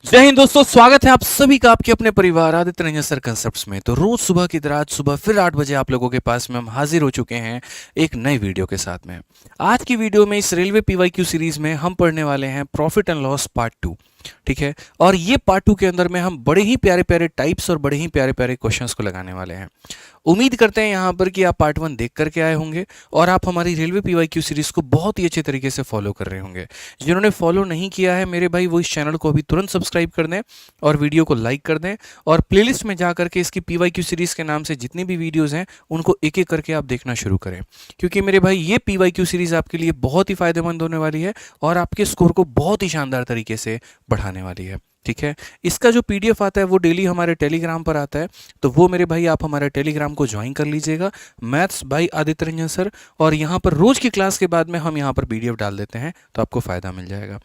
जय हिंद दोस्तों, स्वागत है आप सभी का आपके अपने परिवार आदित्य रंजन सर कंसेप्ट्स में। तो रोज सुबह की तरह आज सुबह फिर 8 बजे आप लोगों के पास में हम हाजिर हो चुके हैं एक नई वीडियो के साथ में। आज की वीडियो में इस रेलवे पीवाईक्यू सीरीज में हम पढ़ने वाले हैं प्रॉफिट एंड लॉस पार्ट 2। ठीक है, और ये पार्ट 2 के अंदर में हम बड़े ही प्यारे प्यारे टाइप्स और बड़े ही प्यारे प्यारे क्वेश्चंस को लगाने वाले हैं। उम्मीद करते हैं यहाँ पर कि आप पार्ट 1 देख करके आए होंगे और आप हमारी रेलवे पीवाईक्यू सीरीज को बहुत ही अच्छे तरीके से फॉलो कर रहे होंगे। जिन्होंने फॉलो नहीं किया है मेरे भाई, वो इस चैनल को अभी तुरंत सब्सक्राइब कर दें और वीडियो को लाइक कर दें और प्लेलिस्ट में जा करके इसकी पीवाईक्यू सीरीज के नाम से जितनी भी वीडियोस हैं उनको एक एक करके आप देखना शुरू करें, क्योंकि मेरे भाई ये पीवाईक्यू सीरीज आपके लिए बहुत ही फायदेमंद होने वाली है और आपके स्कोर को बहुत ही शानदार तरीके से बढ़ाने वाली है। ठीक है, इसका जो पीडीएफ आता है वो डेली हमारे टेलीग्राम पर आता है, तो वो मेरे भाई आप हमारे टेलीग्राम को ज्वाइन कर लीजिएगा, maths by Aditya Ranjan sir. और यहाँ पर रोज की क्लास के बाद में हम यहाँ पर पीडीएफ डाल देते हैं, तो आपको फायदा मिल जाएगा।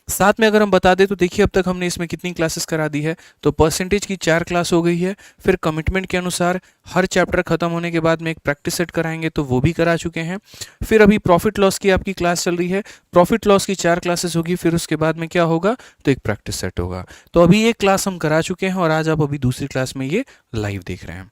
साथ में अगर हम बता दें तो देखिए अब तक हमने इसमें कितनी क्लासेस करा दी है, तो परसेंटेज की 4 क्लास हो गई है। फिर कमिटमेंट के अनुसार हर चैप्टर खत्म होने के बाद में एक प्रैक्टिस सेट कराएंगे, तो वो भी करा चुके हैं। फिर अभी प्रॉफिट लॉस की आपकी क्लास चल रही है, प्रॉफिट लॉस की 4 क्लासेस होगी, फिर उसके बाद में क्या होगा, तो एक प्रैक्टिस सेट होगा। तो अभी एक क्लास हम करा चुके हैं और आज आप अभी दूसरी क्लास में ये लाइव देख रहे हैं।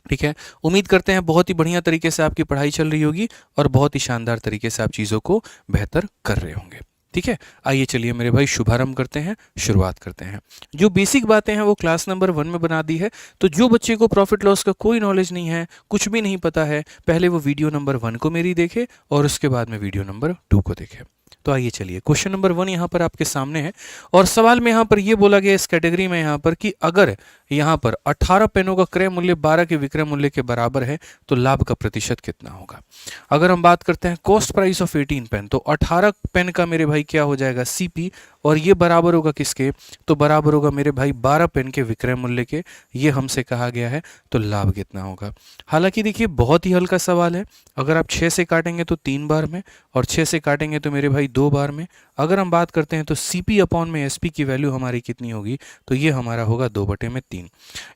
ठीक है, उम्मीद करते हैं बहुत ही बढ़िया तरीके से आपकी पढ़ाई चल रही होगी और बहुत ही शानदार तरीके से आप चीज़ों को बेहतर कर रहे होंगे। ठीक है, आइए चलिए मेरे भाई शुभारंभ करते हैं, शुरुआत करते हैं। जो बेसिक बातें हैं वो क्लास नंबर 1 में बना दी है, तो जो बच्चे को प्रॉफिट लॉस का कोई नॉलेज नहीं है, कुछ भी नहीं पता है, पहले वो वीडियो नंबर 1 को मेरी देखे और उसके बाद में वीडियो नंबर 2 को देखे। तो आइए चलिए, क्वेश्चन नंबर 1 यहाँ पर आपके सामने है और सवाल में यहाँ पर ये बोला गया इस कैटेगरी में यहाँ पर कि अगर यहाँ पर 18 पेनों का क्रय मूल्य 12 के विक्रय मूल्य के बराबर है तो लाभ का प्रतिशत कितना होगा। अगर हम बात करते हैं कॉस्ट प्राइस ऑफ 18 पेन, तो 18 पेन का मेरे भाई क्या हो जाएगा, सीपी, और ये बराबर होगा किसके, तो बराबर होगा मेरे भाई 12 पेन के विक्रय मूल्य के। ये हमसे कहा गया है, तो लाभ कितना होगा। हालांकि देखिए बहुत ही हल्का सवाल है, अगर आप 6 से काटेंगे तो 3 बार में और 6 से काटेंगे तो मेरे भाई 2 बार में। अगर हम बात करते हैं तो सीपी अपॉन में एसपी की वैल्यू हमारी कितनी होगी, तो ये हमारा होगा 2/3।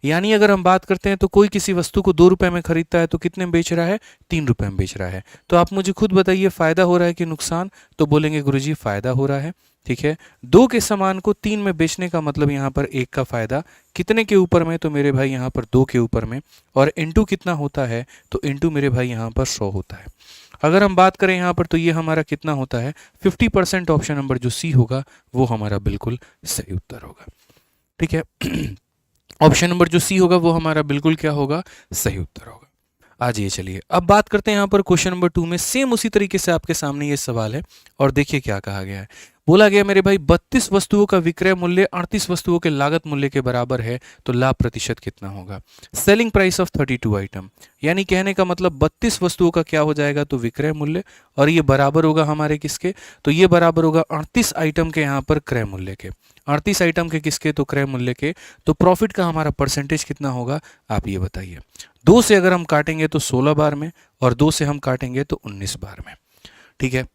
यानी अगर हम बात करते हैं तो कोई किसी वस्तु को 2 रुपए में खरीदता है तो कितने में बेच रहा है, 3 रुपए में बेच रहा है। तो आप मुझे खुद बताइए फायदा हो रहा है कि नुकसान, तो बोलेंगे गुरुजी फायदा हो रहा है। ठीक है, 2 के सामान को 3 में बेचने का मतलब यहाँ पर 1 का फायदा, कितने के ऊपर में, तो मेरे भाई यहाँ पर 2 के ऊपर में, और इनटू कितना होता है, तो इनटू मेरे भाई यहाँ पर 100 होता है। अगर हम बात करें यहाँ पर तो ये हमारा कितना होता है 50%। ऑप्शन नंबर जो सी होगा वो हमारा बिल्कुल सही उत्तर होगा। ठीक है, ऑप्शन नंबर जो सी होगा वो हमारा बिल्कुल क्या होगा, सही उत्तर होगा। आज ये चलिए अब बात करते हैं यहाँ पर क्वेश्चन नंबर 2 में, सेम उसी तरीके से आपके सामने ये सवाल है और देखिए क्या कहा गया है। बोला गया मेरे भाई 32 वस्तुओं का विक्रय मूल्य 38 वस्तुओं के लागत मूल्य के बराबर है तो लाभ प्रतिशत कितना होगा। सेलिंग प्राइस ऑफ 32 आइटम, यानी कहने का मतलब 32 वस्तुओं का क्या हो जाएगा, तो विक्रय मूल्य, और ये बराबर होगा हमारे किसके, तो ये बराबर होगा 38 आइटम के यहाँ पर क्रय मूल्य के। 38 आइटम के किसके, तो क्रय मूल्य के। तो प्रॉफिट का हमारा परसेंटेज कितना होगा, आप ये बताइए। 2 से अगर हम काटेंगे तो 16 बार में और 2 से हम काटेंगे तो 19 बार में। ठीक है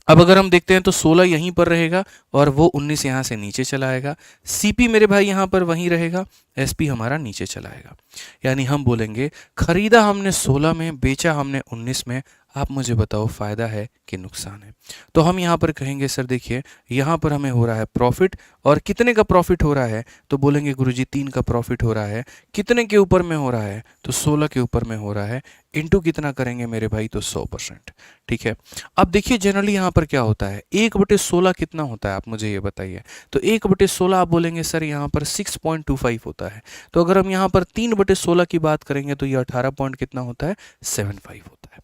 अब अगर हम देखते हैं तो 16 यहीं पर रहेगा और वो 19 यहाँ से नीचे चला आएगा। सीपी मेरे भाई यहाँ पर वहीं रहेगा, एसपी हमारा नीचे चला आएगा। यानी हम बोलेंगे खरीदा हमने 16 में, बेचा हमने 19 में, आप मुझे बताओ फायदा है कि नुकसान है। तो हम यहाँ पर कहेंगे सर देखिए यहाँ पर हमें हो रहा है प्रॉफिट, और कितने का प्रॉफिट हो रहा है, तो बोलेंगे गुरुजी 3 का प्रॉफिट हो रहा है। कितने के ऊपर में हो रहा है, तो 16 के ऊपर में हो रहा है, इनटू कितना करेंगे मेरे भाई, तो 100%। ठीक है, अब देखिए जनरली यहाँ पर क्या होता है, 1/16 कितना होता है, आप मुझे ये बताइए। तो 1/16 आप बोलेंगे सर यहाँ पर 6.25 होता है। तो अगर हम यहाँ पर 3/16 की बात करेंगे तो ये 18 पॉइंट कितना होता है, 75 होता है।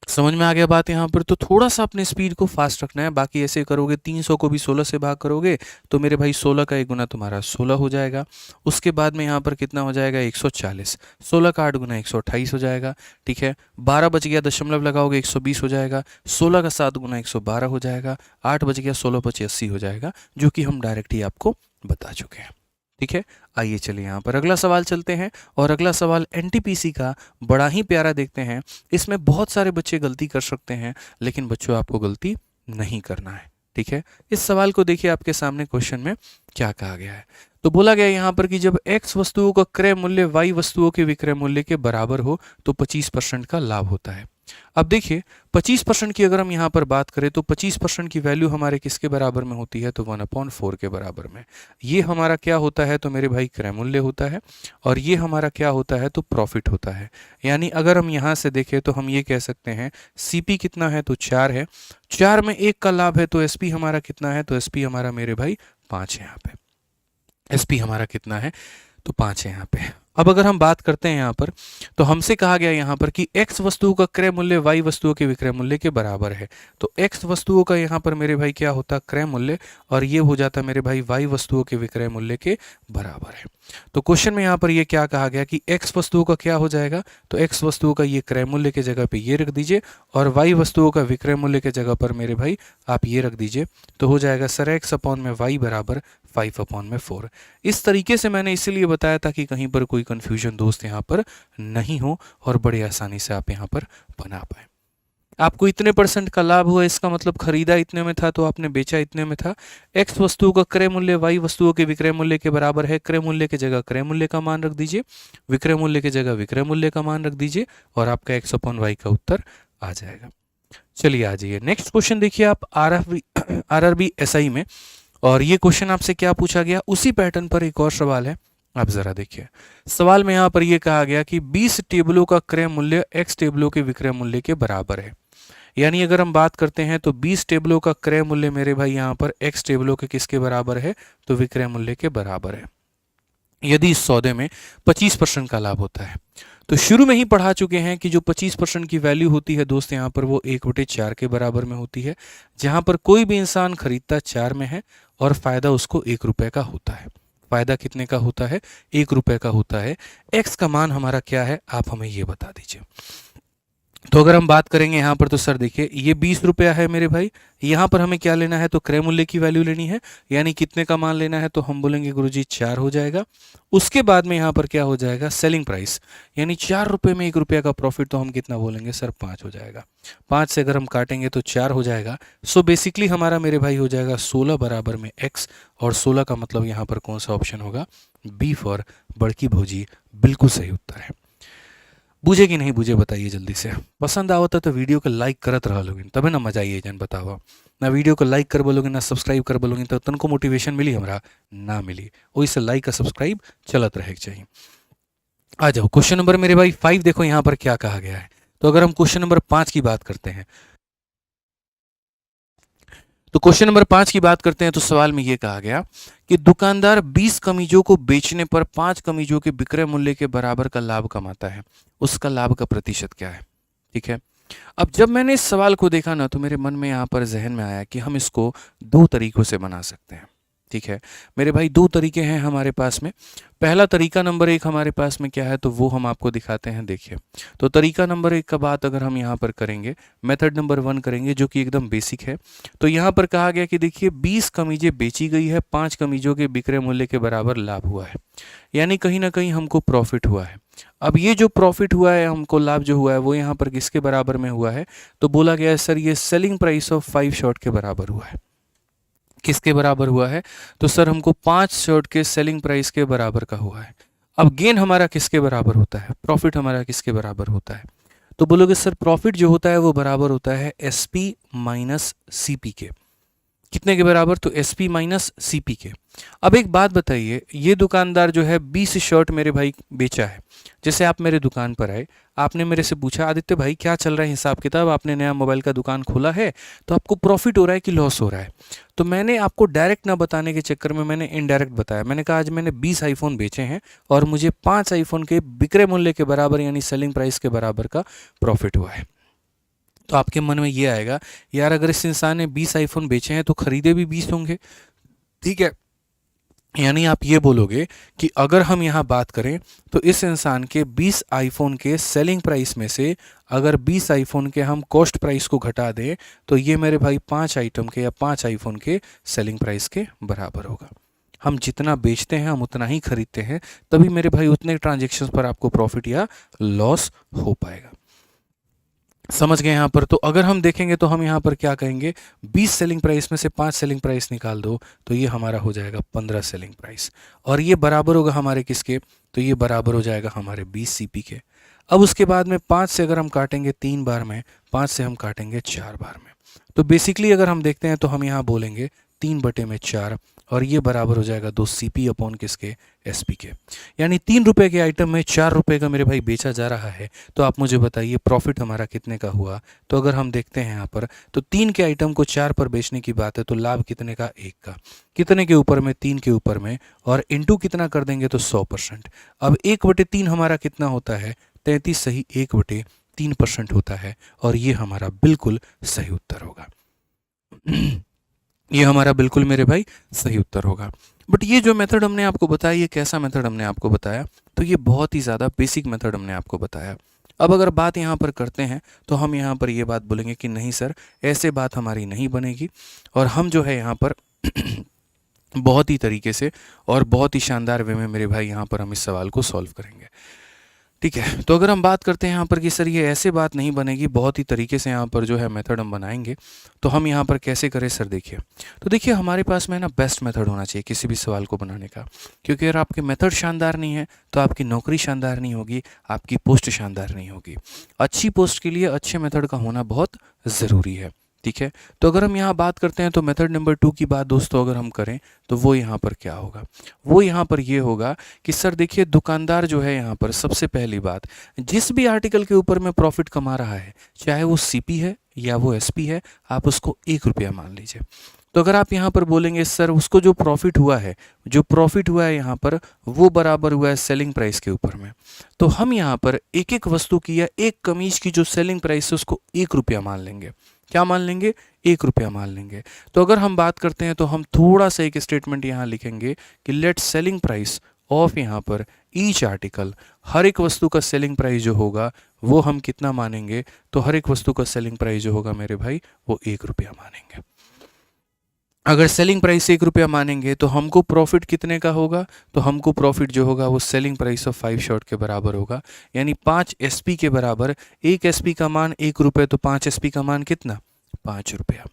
समझ में आ गया बात यहाँ पर। तो थोड़ा सा अपने स्पीड को फास्ट रखना है, बाकी ऐसे करोगे 300 को भी 16 से भाग करोगे तो मेरे भाई 16 का 1 गुना तुम्हारा 16 हो जाएगा। उसके बाद में यहाँ पर कितना हो जाएगा 140, 16 का 8 गुना 128 हो जाएगा। ठीक है, 12 बच गया, दशमलव लगाओगे 120 हो जाएगा। 16 का 7 गुना 112 हो जाएगा। 8 बच गया, 16 पचे 80 हो जाएगा, जो कि हम डायरेक्ट ही आपको बता चुके हैं। ठीक है, आइए चलिए यहाँ पर अगला सवाल चलते हैं और अगला सवाल एनटीपीसी का बड़ा ही प्यारा देखते हैं। इसमें बहुत सारे बच्चे गलती कर सकते हैं, लेकिन बच्चों आपको गलती नहीं करना है। ठीक है, इस सवाल को देखिए आपके सामने क्वेश्चन में क्या कहा गया है। तो बोला गया यहाँ पर कि जब x वस्तुओं का क्रय मूल्य y वस्तुओं के विक्रय मूल्य के बराबर हो तो 25% का लाभ होता है। अब देखिए 25% की अगर हम यहाँ पर बात करें तो 25% की वैल्यू हमारे किसके बराबर में होती है, तो 1/4 के बराबर में। ये हमारा क्या होता है, तो मेरे भाई क्रय मूल्य होता है, और ये हमारा क्या होता है, तो प्रॉफिट होता है। यानी अगर हम यहाँ से देखें तो हम ये कह सकते हैं सीपी कितना है, तो 4 है, 4 में 1 का लाभ है, तो एसपी हमारा कितना है, तो एसपी हमारा मेरे भाई 5 है यहाँ पे। एसपी हमारा कितना है, तो 5 है यहाँ पे। अब अगर हम बात करते हैं यहाँ पर, तो हमसे कहा गया यहाँ पर कि x वस्तुओं का क्रय मूल्य y वस्तुओं के विक्रय मूल्य के बराबर है। तो x वस्तुओं का यहाँ पर मेरे भाई क्या होता क्रय मूल्य, और ये हो जाता मेरे भाई y वस्तुओं के विक्रय मूल्य के बराबर है। तो क्वेश्चन में यहाँ पर ये क्या कहा गया कि x वस्तुओं का क्या हो जाएगा, तो x वस्तुओं का ये क्रय मूल्य के जगह पे ये रख दीजिए, और y वस्तुओं का विक्रय मूल्य के जगह पर मेरे भाई आप ये रख दीजिए। तो हो जाएगा सर x अपॉन में y बराबर 5/4। इस तरीके से मैंने इसीलिए बताया था कि कहीं पर कोई कंफ्यूजन दोस्त यहाँ पर नहीं हो और बड़े आसानी से आप यहाँ पर बना पाए। आपको इतने % का लाभ हुआ, इसका मतलब खरीदा इतने में था तो आपने बेचा इतने में था। x वस्तुओं का क्रय मूल्य y वस्तुओं के विक्रय मूल्य के बराबर है। क्रय मूल्य की जगह क्रय मूल्य का मान रख दीजिए, विक्रय मूल्य की जगह विक्रय मूल्य का मान रख दीजिए, और आपका x/y का उत्तर आ जाएगा। चलिए आ जाइए नेक्स्ट क्वेश्चन देखिए आप आरआरबी एसआई में, और ये क्वेश्चन आपसे क्या पूछा गया, उसी पैटर्न पर एक और सवाल है। आप जरा देखिए सवाल में यहाँ पर ये कहा गया कि 20 टेबलों का क्रय मूल्य x टेबलों के विक्रय मूल्य के बराबर है। यानी अगर हम बात करते हैं तो 20 टेबलों का क्रय मूल्य मेरे भाई यहाँ पर x टेबलों के किसके बराबर है, तो विक्रय मूल्य के बराबर है, यदि इस सौदे में 25% का लाभ होता है। तो शुरू में ही पढ़ा चुके हैं कि जो 25% की वैल्यू होती है दोस्त यहाँ पर वो 1/4 के बराबर में होती है, जहाँ पर कोई भी इंसान खरीदता 4 में है और फायदा उसको 1 रुपये का होता है। फायदा कितने का होता है, 1 रुपये का होता है। एक्स का मान हमारा क्या है, आप हमें ये बता दीजिए। तो अगर हम बात करेंगे यहाँ पर, तो सर देखिए ये 20 रुपया है मेरे भाई, यहाँ पर हमें क्या लेना है, तो क्रय मूल्य की वैल्यू लेनी है, यानी कितने का मान लेना है, तो हम बोलेंगे गुरुजी 4 हो जाएगा। उसके बाद में यहाँ पर क्या हो जाएगा, सेलिंग प्राइस, यानी 4 रुपये में 1 रुपया का प्रॉफिट, तो हम कितना बोलेंगे सर 5 हो जाएगा। 5 से अगर हम काटेंगे तो 4 हो जाएगा। सो बेसिकली हमारा मेरे भाई हो जाएगा 16 बराबर में x, और 16 का मतलब यहाँ पर कौन सा ऑप्शन होगा, बी फॉर बड़की भौजी, बिल्कुल सही उत्तर है। बुझे कि नहीं बुझे बताइए जल्दी से। पसंद आवता तो वीडियो को लाइक करत रह लोगे तबे ना मजा आई जान बतावा। ना वीडियो को लाइक कर बोलोगे ना सब्सक्राइब कर बोलोगे तो तनको मोटिवेशन मिली हमरा ना मिली। वैसे लाइक का सब्सक्राइब चलत रहे चाहिए। आ जाओ क्वेश्चन नंबर मेरे भाई 5 देखो यहाँ पर क्या कहा गया है। तो अगर हम क्वेश्चन नंबर 5 की बात करते हैं, तो क्वेश्चन नंबर 5 की बात करते हैं तो सवाल में यह कहा गया कि दुकानदार 20 कमीजों को बेचने पर 5 कमीजों के विक्रय मूल्य के बराबर का लाभ कमाता है, उसका लाभ का प्रतिशत क्या है। ठीक है, अब जब मैंने इस सवाल को देखा ना तो मेरे मन में यहाँ पर जहन में आया कि हम इसको 2 तरीकों से बना सकते हैं। ठीक है मेरे भाई, 2 तरीके हैं हमारे पास में। पहला तरीका नंबर 1 हमारे पास में क्या है, तो वो हम आपको दिखाते हैं। देखिए तो तरीका नंबर 1 का बात अगर हम यहाँ पर करेंगे, मेथड नंबर 1 करेंगे जो कि एकदम बेसिक है। तो यहाँ पर कहा गया कि देखिए 20 कमीजें बेची गई है, 5 कमीजों के विक्रय मूल्य के बराबर लाभ हुआ है, यानी कहीं ना कहीं हमको प्रॉफिट हुआ है। अब ये जो प्रॉफिट हुआ है, हमको लाभ जो हुआ है वो यहाँ पर किसके बराबर में हुआ है, तो बोला गया है सर ये सेलिंग प्राइस ऑफ 5 शर्ट के बराबर हुआ है। किसके बराबर हुआ है, तो सर हमको 5 शर्ट के सेलिंग प्राइस के बराबर का हुआ है। अब गेन हमारा किसके बराबर होता है, प्रॉफिट हमारा किसके बराबर होता है, तो बोलोगे सर प्रॉफिट जो होता है वो बराबर होता है एसपी माइनस सीपी के। कितने के बराबर, तो एसपी माइनस सीपी के। अब एक बात बताइए, ये दुकानदार जो है 20 शर्ट मेरे भाई बेचा है। जैसे आप मेरे दुकान पर आए, आपने मेरे से पूछा आदित्य भाई क्या चल रहा है हिसाब किताब, आपने नया मोबाइल का दुकान खोला है तो आपको प्रॉफिट हो रहा है कि लॉस हो रहा है। तो मैंने आपको डायरेक्ट ना बताने के चक्कर में मैंने इनडायरेक्ट बताया। मैंने कहा आज मैंने 20 आईफोन बेचे हैं और मुझे 5 आईफोन के विक्रय मूल्य के बराबर यानी सेलिंग प्राइस के बराबर का प्रॉफिट हुआ है। तो आपके मन में ये आएगा यार अगर इस इंसान ने 20 आईफोन बेचे हैं तो खरीदे भी 20 होंगे। ठीक है, यानी आप ये बोलोगे कि अगर हम यहाँ बात करें तो इस इंसान के 20 आईफोन के सेलिंग प्राइस में से अगर 20 आईफोन के हम कॉस्ट प्राइस को घटा दें तो ये मेरे भाई 5 आइटम के या 5 आईफोन के सेलिंग प्राइस के बराबर होगा। हम जितना बेचते हैं हम उतना ही खरीदते हैं, तभी मेरे भाई उतने ट्रांजेक्शन्स पर आपको प्रॉफिट या लॉस हो पाएगा। समझ गए यहाँ पर। तो अगर हम देखेंगे तो हम यहाँ पर क्या कहेंगे, 20 सेलिंग प्राइस में से 5 सेलिंग प्राइस निकाल दो तो ये हमारा हो जाएगा 15 सेलिंग प्राइस, और ये बराबर होगा हमारे किसके, तो ये बराबर हो जाएगा हमारे 20 सीपी के। अब उसके बाद में 5 से अगर हम काटेंगे 3 बार में, 5 से हम काटेंगे 4 बार में, तो बेसिकली अगर हम देखते हैं तो हम यहाँ बोलेंगे 3/4 और ये बराबर हो जाएगा 2 CP अपॉन किसके, SP के। यानी 3 रुपये के आइटम में 4 रुपये का मेरे भाई बेचा जा रहा है, तो आप मुझे बताइए प्रॉफिट हमारा कितने का हुआ। तो अगर हम देखते हैं यहाँ पर, तो 3 के आइटम को 4 पर बेचने की बात है, तो लाभ कितने का, 1 का। कितने के ऊपर में, 3 के ऊपर में, और इंटू कितना कर देंगे तो 100%। अब 1/3 हमारा कितना होता है, 33 सही 1/3% होता है, और ये हमारा बिल्कुल सही उत्तर होगा। ये हमारा बिल्कुल मेरे भाई सही उत्तर होगा। बट ये जो मेथड हमने आपको बताया, ये कैसा मेथड हमने आपको बताया, तो ये बहुत ही ज़्यादा बेसिक मेथड हमने आपको बताया। अब अगर बात यहाँ पर करते हैं तो हम यहाँ पर ये बात बोलेंगे कि नहीं सर, ऐसे बात हमारी नहीं बनेगी, और हम जो है यहाँ पर बहुत ही तरीके से और बहुत ही शानदार वे में मेरे भाई यहाँ पर हम इस सवाल को सॉल्व करेंगे। ठीक है, तो अगर हम बात करते हैं यहाँ पर कि सर ये ऐसे बात नहीं बनेगी, बहुत ही तरीके से यहाँ पर जो है मेथड हम बनाएंगे, तो हम यहाँ पर कैसे करें सर। देखिए, तो देखिए हमारे पास में ना बेस्ट मेथड होना चाहिए किसी भी सवाल को बनाने का, क्योंकि अगर आपके मेथड शानदार नहीं है तो आपकी नौकरी शानदार नहीं होगी, आपकी पोस्ट शानदार नहीं होगी। अच्छी पोस्ट के लिए अच्छे मेथड का होना बहुत ज़रूरी है। ठीक है, तो अगर हम यहाँ बात करते हैं तो मेथड नंबर 2 की बात दोस्तों अगर हम करें तो वो यहाँ पर क्या होगा, वो यहाँ पर ये होगा कि सर देखिए दुकानदार जो है यहाँ पर सबसे पहली बात, जिस भी आर्टिकल के ऊपर में प्रॉफिट कमा रहा है, चाहे वो CP है या वो SP है, आप उसको 1 रुपया मान लीजिए। तो अगर आप यहाँ पर बोलेंगे सर उसको जो प्रॉफिट हुआ है, जो प्रॉफिट हुआ है यहाँ पर, वो बराबर हुआ है सेलिंग प्राइस के ऊपर में, तो हम यहाँ पर एक एक वस्तु की या एक कमीज की जो सेलिंग प्राइस है उसको 1 रुपया मान लेंगे। क्या मान लेंगे, 1 रुपया मान लेंगे। तो अगर हम बात करते हैं तो हम थोड़ा सा एक स्टेटमेंट यहाँ लिखेंगे कि लेट सेलिंग प्राइस ऑफ यहाँ पर ईच आर्टिकल, हर एक वस्तु का सेलिंग प्राइस जो होगा वो हम कितना मानेंगे, तो हर एक वस्तु का सेलिंग प्राइस जो होगा मेरे भाई वो 1 रुपया मानेंगे। अगर सेलिंग प्राइस 1 रुपया मानेंगे तो हमको प्रॉफिट कितने का होगा, तो हमको प्रॉफिट जो होगा वो सेलिंग प्राइस ऑफ 5 शॉर्ट के बराबर होगा, यानी 5 SP के बराबर। 1 SP का मान 1 रुपये, तो 5 SP का मान कितना, 5 रुपया।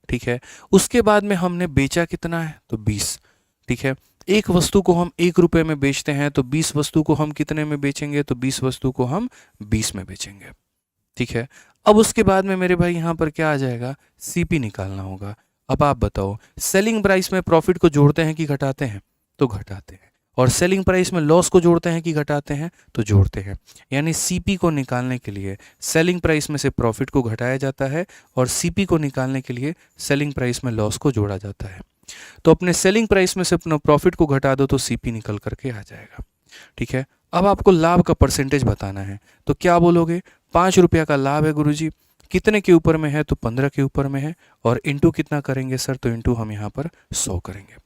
ठीक है, उसके बाद में हमने बेचा कितना है, तो 20। ठीक है, एक वस्तु को हम 1 रुपये में बेचते हैं, तो 20 वस्तु को हम कितने में बेचेंगे, तो 20 वस्तु को हम 20 में बेचेंगे। ठीक है, अब उसके बाद में मेरे भाई यहाँ पर क्या आ जाएगा, CP निकालना होगा। अब आप बताओ सेलिंग प्राइस में प्रॉफिट को जोड़ते हैं कि घटाते हैं, तो घटाते हैं, और सेलिंग प्राइस में लॉस को जोड़ते हैं कि घटाते हैं, तो जोड़ते हैं। यानी CP को निकालने के लिए सेलिंग प्राइस में से प्रॉफिट को घटाया जाता है, और CP को निकालने के लिए सेलिंग प्राइस में लॉस को जोड़ा जाता है। तो अपने सेलिंग प्राइस में से अपना प्रॉफिट को घटा दो तो CP निकल करके आ जाएगा। ठीक है, अब आपको लाभ का परसेंटेज बताना है, तो क्या बोलोगे, 5 रुपया का लाभ है गुरुजी, कितने के ऊपर में है, तो 15 के ऊपर में है, और इंटू कितना करेंगे सर, तो इंटू हम यहाँ पर 100 करेंगे।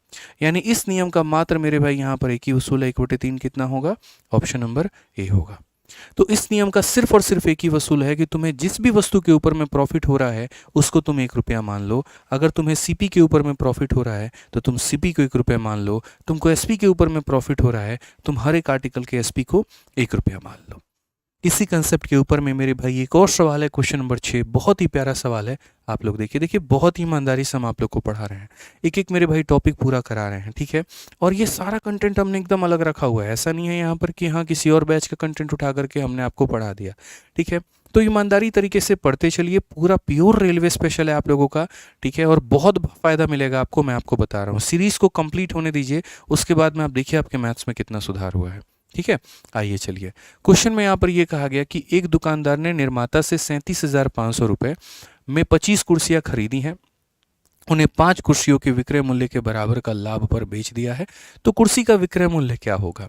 यानी इस नियम का मात्र मेरे भाई यहाँ पर एक ही वसूल है, 1/3 कितना होगा, ऑप्शन नंबर A होगा। तो इस नियम का सिर्फ और सिर्फ एक ही वसूल है कि तुम्हें जिस भी वस्तु के ऊपर में प्रॉफिट हो रहा है उसको तुम 1 रुपया मान लो। अगर तुम्हें CP के ऊपर में प्रॉफिट हो रहा है तो तुम CP को 1 रुपया मान लो। तुमको SP के ऊपर में प्रॉफिट हो रहा है, तुम हर एक आर्टिकल के SP को 1 रुपया मान लो। इसी कंसेप्ट के ऊपर में मेरे भाई एक और सवाल है, क्वेश्चन नंबर 6, बहुत ही प्यारा सवाल है। आप लोग देखिए बहुत ही ईमानदारी से हम आप लोग को पढ़ा रहे हैं, एक एक मेरे भाई टॉपिक पूरा करा रहे हैं। ठीक है, और ये सारा कंटेंट हमने एकदम अलग रखा हुआ है, ऐसा नहीं है यहाँ पर कि हाँ किसी और बैच का कंटेंट उठा करके हमने आपको पढ़ा दिया। ठीक है, तो ईमानदारी तरीके से पढ़ते चलिए, पूरा प्योर रेलवे स्पेशल है आप लोगों का। ठीक है, और बहुत फ़ायदा मिलेगा आपको, मैं आपको बता रहा हूँ। सीरीज़ को कंप्लीट होने दीजिए, उसके बाद में आप देखिए आपके मैथ्स में कितना सुधार हुआ है। ठीक है, आइए चलिए क्वेश्चन में यहाँ पर ये कहा गया कि एक दुकानदार ने निर्माता से 37,500 रुपये में 25 कुर्सियाँ खरीदी हैं, उन्हें 5 कुर्सियों के विक्रय मूल्य के बराबर का लाभ पर बेच दिया है, तो कुर्सी का विक्रय मूल्य क्या होगा।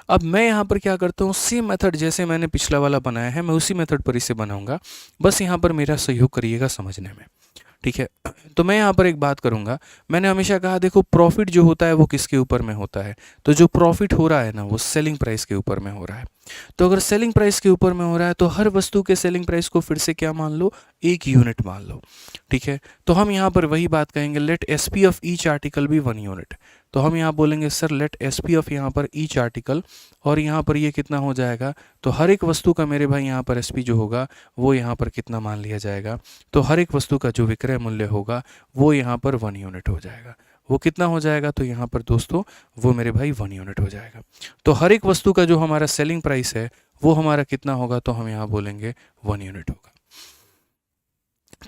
अब मैं यहाँ पर क्या करता हूँ, सेम मेथड जैसे मैंने पिछला वाला बनाया है मैं उसी मेथड पर इसे बनाऊंगा, बस यहाँ पर मेरा सहयोग करिएगा समझने में। ठीक है, तो मैं यहाँ पर एक बात करूँगा, मैंने हमेशा कहा देखो प्रॉफिट जो होता है वो किसके ऊपर में होता है, तो जो प्रॉफिट हो रहा है ना वो सेलिंग प्राइस के ऊपर में हो रहा है। तो अगर सेलिंग प्राइस के ऊपर में हो रहा है तो हर वस्तु के सेलिंग प्राइस को फिर से क्या मान लो, 1 यूनिट मान लो, ठीक है। तो हम यहाँ पर वही बात कहेंगे, लेट एस पी ऑफ ईच आर्टिकल भी 1 यूनिट। तो हम यहाँ बोलेंगे सर लेट एस पी ऑफ यहाँ पर ईच आर्टिकल, और यहाँ पर ये कितना हो जाएगा, तो हर एक वस्तु का मेरे भाई यहाँ पर एस पी जो होगा वो यहाँ पर कितना मान लिया जाएगा, तो हर एक वस्तु का जो विक्रय मूल्य होगा वो यहाँ पर 1 यूनिट हो जाएगा। वो कितना हो जाएगा, तो यहाँ पर दोस्तों वो मेरे भाई 1 यूनिट हो जाएगा। तो हर एक वस्तु का जो हमारा सेलिंग प्राइस है वो हमारा कितना होगा, तो हम यहाँ बोलेंगे 1 यूनिट होगा,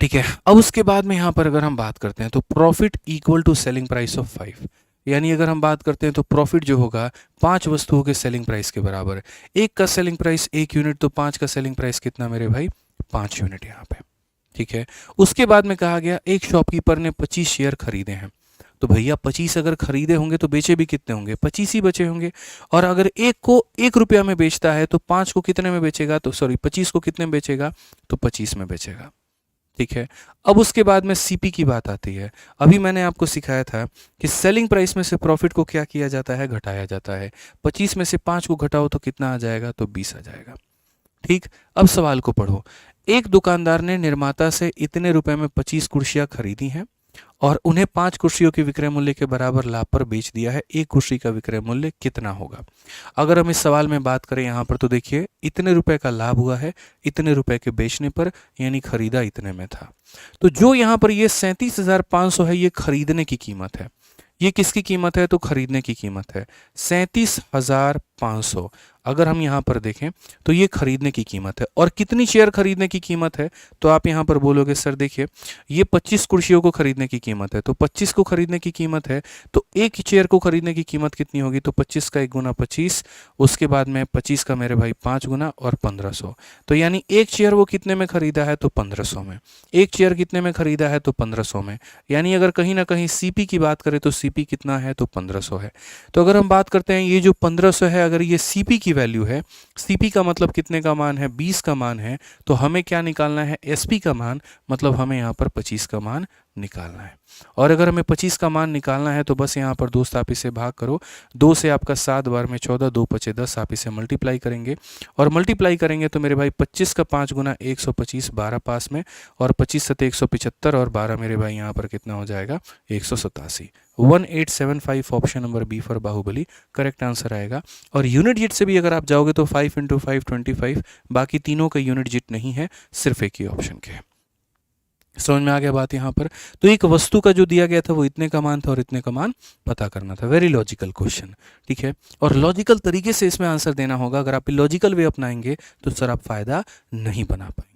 ठीक है। अब उसके बाद में यहाँ पर अगर हम बात करते हैं तो profit equal to selling price of 5, यानी अगर हम बात करते हैं तो प्रॉफिट जो होगा 5 वस्तुओं के सेलिंग प्राइस के बराबर है। एक का सेलिंग प्राइस 1 यूनिट, तो 5 का सेलिंग प्राइस कितना मेरे भाई, 5 यूनिट यहाँ पे, ठीक है। उसके बाद में कहा गया एक शॉपकीपर ने 25 शेयर खरीदे हैं, तो भैया 25 अगर खरीदे होंगे तो बेचे भी कितने होंगे, 25 ही बचे होंगे। और अगर एक को 1 रुपया में बेचता है तो 5 को कितने में बेचेगा, तो सॉरी 25 को कितने में बेचेगा, तो 25 में बेचेगा, ठीक है। अब उसके बाद में सीपी की बात आती है। अभी मैंने आपको सिखाया था कि सेलिंग प्राइस में से प्रॉफिट को क्या किया जाता है, घटाया जाता है। 25 में से 5 को घटाओ तो कितना आ जाएगा, तो 20 आ जाएगा, ठीक। अब सवाल को पढ़ो। एक दुकानदार ने निर्माता से इतने रुपए में 25 कुर्सियां खरीदी हैं और उन्हें 5 कुर्सियों के विक्रय मूल्य के बराबर लाभ पर बेच दिया है। एक कुर्सी का विक्रय मूल्य कितना होगा। अगर हम इस सवाल में बात करें यहाँ पर तो देखिए इतने रुपए का लाभ हुआ है इतने रुपए के बेचने पर, यानी खरीदा इतने में था। तो जो यहाँ पर ये 37,500 है ये खरीदने की कीमत है। ये किसकी कीमत है, तो खरीदने की कीमत है 37,500। अगर हम यहाँ पर देखें तो ये खरीदने की कीमत है। और कितनी शेयर खरीदने की कीमत है, तो आप यहाँ पर बोलोगे सर देखिए ये 25 कुर्सियों को खरीदने की कीमत है, तो 25 को खरीदने की कीमत है, तो एक चेयर को खरीदने की कीमत कितनी होगी, तो 25 का 1 गुना 25, उसके बाद में 25 का मेरे भाई 5 गुना और 1500। तो यानी एक चेयर वो कितने में खरीदा है, तो 1500 में। एक चेयर कितने में खरीदा है, तो 1500 में। यानी अगर कहीं ना कहीं सीपी की बात करें तो सीपी कितना है, तो 1500 है। तो अगर हम बात करते हैं ये जो 1500 है अगर ये सीपी की वैल्यू है, सीपी का मतलब कितने का मान है, 20 का मान है, तो हमें क्या निकालना है, एसपी का मान, मतलब हमें यहाँ पर 25 का मान निकालना है। और अगर हमें 25 का मान निकालना है तो बस यहाँ पर दोस्त आप इसे भाग करो, 2 से आपका 7 बार में 14, 2 पचे 10, आप इसे मल्टीप्लाई करेंगे और मल्टीप्लाई करेंगे तो मेरे भाई 25 का 5 गुना 125, 12 पास में, और 25 सते 175 और 12 मेरे भाई यहाँ पर कितना हो जाएगा, 187। 1875 option number B for Baahubali correct answer आएगा। और यूनिट जिट से भी अगर आप जाओगे तो 5 × 5 25, बाकी तीनों का यूनिट जिट नहीं है, सिर्फ एक ही ऑप्शन के है। समझ में आ गया बात यहाँ पर। तो एक वस्तु का जो दिया गया था वो इतने का मान था और इतने का मान पता करना था। वेरी लॉजिकल क्वेश्चन, ठीक है। और लॉजिकल तरीके से इसमें आंसर देना होगा। अगर आप लॉजिकल वे अपनाएंगे तो सर आप फायदा नहीं बना पाएंगे,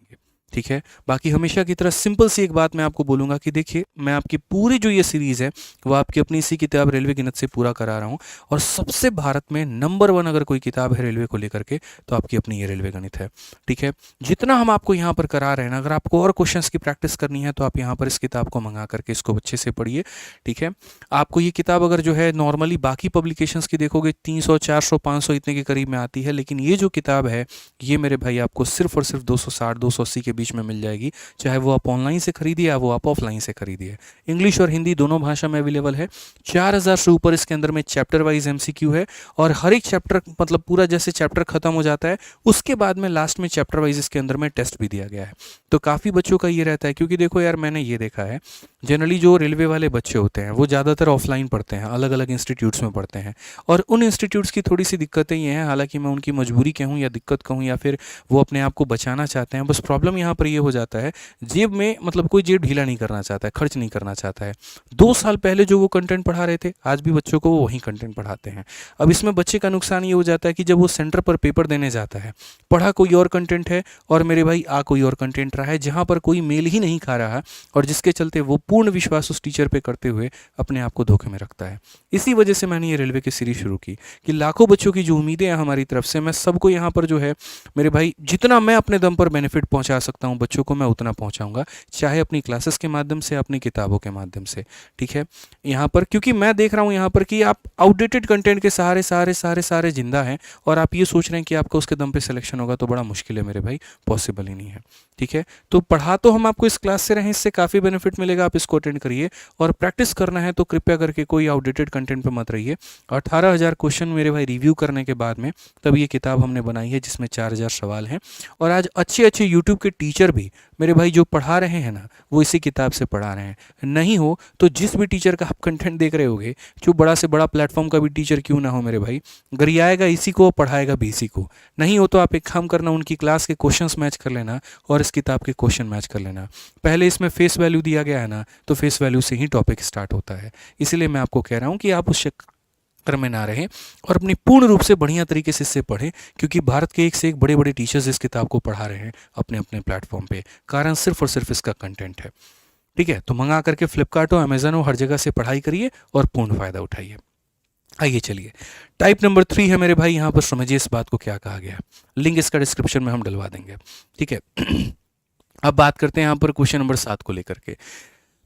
ठीक है। बाकी हमेशा की तरह सिंपल सी एक बात मैं आपको बोलूँगा कि देखिए मैं आपकी पूरी जो ये सीरीज़ है वो आपकी अपनी इसी किताब रेलवे गणित से पूरा करा रहा हूँ। और सबसे भारत में नंबर 1 अगर कोई किताब है रेलवे को लेकर के तो आपकी अपनी ये रेलवे गणित है, ठीक है। जितना हम आपको यहाँ पर करा रहे हैं ना, अगर आपको और क्वेश्चंस की प्रैक्टिस करनी है तो आप यहाँ पर इस किताब को मंगा करके इसको अच्छे से पढ़िए, ठीक है। आपको ये किताब अगर जो है नॉर्मली बाकी पब्लिकेशंस की देखोगे 300, 400, 500 इतने के करीब में आती है, लेकिन ये जो किताब है ये मेरे भाई आपको सिर्फ और सिर्फ 260, 280 के बीच में मिल जाएगी। चाहे वो आप ऑनलाइन से खरीदिए या वो आप ऑफलाइन से खरीदिए। इंग्लिश और हिंदी दोनों भाषा में अवेलेबल है। 4000 से ऊपर इसके अंदर में चैप्टर वाइज एमसीक्यू है और हर एक चैप्टर मतलब पूरा जैसे चैप्टर खत्म हो जाता है उसके बाद में लास्ट में चैप्टर वाइज इसके अंदर में टेस्ट भी दिया गया है। तो काफ़ी बच्चों का ये रहता है, क्योंकि देखो यार मैंने ये देखा है जनरली जो रेलवे वाले बच्चे होते हैं वो ज़्यादातर ऑफलाइन पढ़ते हैं, अलग अलग इंस्टीट्यूट्स में पढ़ते हैं। और उन इंस्टीट्यूट्स की थोड़ी सी दिक्कतें ये हैं, हालांकि मैं उनकी मजबूरी कहूँ या दिक्कत कहूँ या फिर वो अपने आप को बचाना चाहते हैं। बस प्रॉब्लम यहाँ पर ये हो जाता है जेब में मतलब कोई जेब ढीला नहीं करना चाहता है, खर्च नहीं करना चाहता है। 2 साल पहले जो वो कंटेंट पढ़ा रहे थे आज भी बच्चों को वो वही कंटेंट पढ़ाते हैं। अब इसमें बच्चे का नुकसान ये हो जाता है कि जब वो सेंटर पर पेपर देने जाता है पढ़ा कोई और कंटेंट है और मेरे भाई आ कोई और कंटेंट रहा है जहाँ पर कोई मेल ही नहीं खा रहा, और जिसके चलते वो पूर्ण विश्वास उस टीचर पे करते हुए अपने आप को धोखे में रखता है। इसी वजह से मैंने ये रेलवे की सीरीज शुरू की कि लाखों बच्चों की जो उम्मीदें हैं हमारी तरफ से, मैं सबको यहाँ पर जो है मेरे भाई जितना मैं अपने दम पर बेनिफिट पहुँचा सकता हूँ बच्चों को मैं उतना पहुँचाऊँगा, चाहे अपनी क्लासेस के माध्यम से अपनी किताबों के माध्यम से, ठीक है। यहाँ पर क्योंकि मैं देख रहा हूँ यहाँ पर कि आप आउटडेटेड कंटेंट के सहारे सारे जिंदा हैं और आप ये सोच रहे हैं कि आपका उसके दम पे सिलेक्शन होगा, तो बड़ा मुश्किल है मेरे भाई, पॉसिबल ही नहीं है, ठीक है। तो पढ़ा तो हम आपको इस क्लास से रहे, इससे काफ़ी बेनिफिट मिलेगा, आप इसको अटेंड करिए। और प्रैक्टिस करना है तो कृपया करके कोई आउटडेटेड कंटेंट पे मत रहिए। 18,000 क्वेश्चन मेरे भाई रिव्यू करने के बाद में तब ये किताब हमने बनाई है जिसमें 4,000 सवाल हैं। और आज अच्छे अच्छे यूट्यूब के टीचर भी मेरे भाई जो पढ़ा रहे हैं ना वो इसी किताब से पढ़ा रहे हैं। नहीं हो तो जिस भी टीचर का आप कंटेंट देख रहे होगे, जो बड़ा से बड़ा प्लेटफॉर्म का भी टीचर क्यों ना हो मेरे भाई, गरियाएगा इसी को, पढ़ाएगा भी इसी को। नहीं हो तो आप एक काम करना, उनकी क्लास के क्वेश्चंस मैच कर लेना और इस किताब के क्वेश्चन मैच कर लेना। पहले इसमें फेस वैल्यू दिया गया है ना, तो फेस वैल्यू से ही टॉपिक स्टार्ट होता है। इसीलिए मैं आपको कह रहा हूँ कि आप उस चक्कर में ना रहें और अपनी पूर्ण रूप से बढ़िया तरीके से इससे पढ़ें, क्योंकि भारत के एक से एक बड़े बड़े टीचर्स इस किताब को पढ़ा रहे हैं अपने अपने प्लेटफॉर्म पे। कारण सिर्फ और सिर्फ इसका कंटेंट है। ठीक है, तो मंगा करके फ्लिपकार्ट हो, अमेजन हो, हर जगह से पढ़ाई करिए और पूर्ण फायदा उठाइए। आइए चलिए, टाइप नंबर 3 है मेरे भाई, यहाँ पर समझिए इस बात को क्या कहा गया है। लिंक इसका डिस्क्रिप्शन में हम डलवा देंगे। ठीक है अब बात करते हैं यहाँ पर क्वेश्चन नंबर 7 को लेकर के।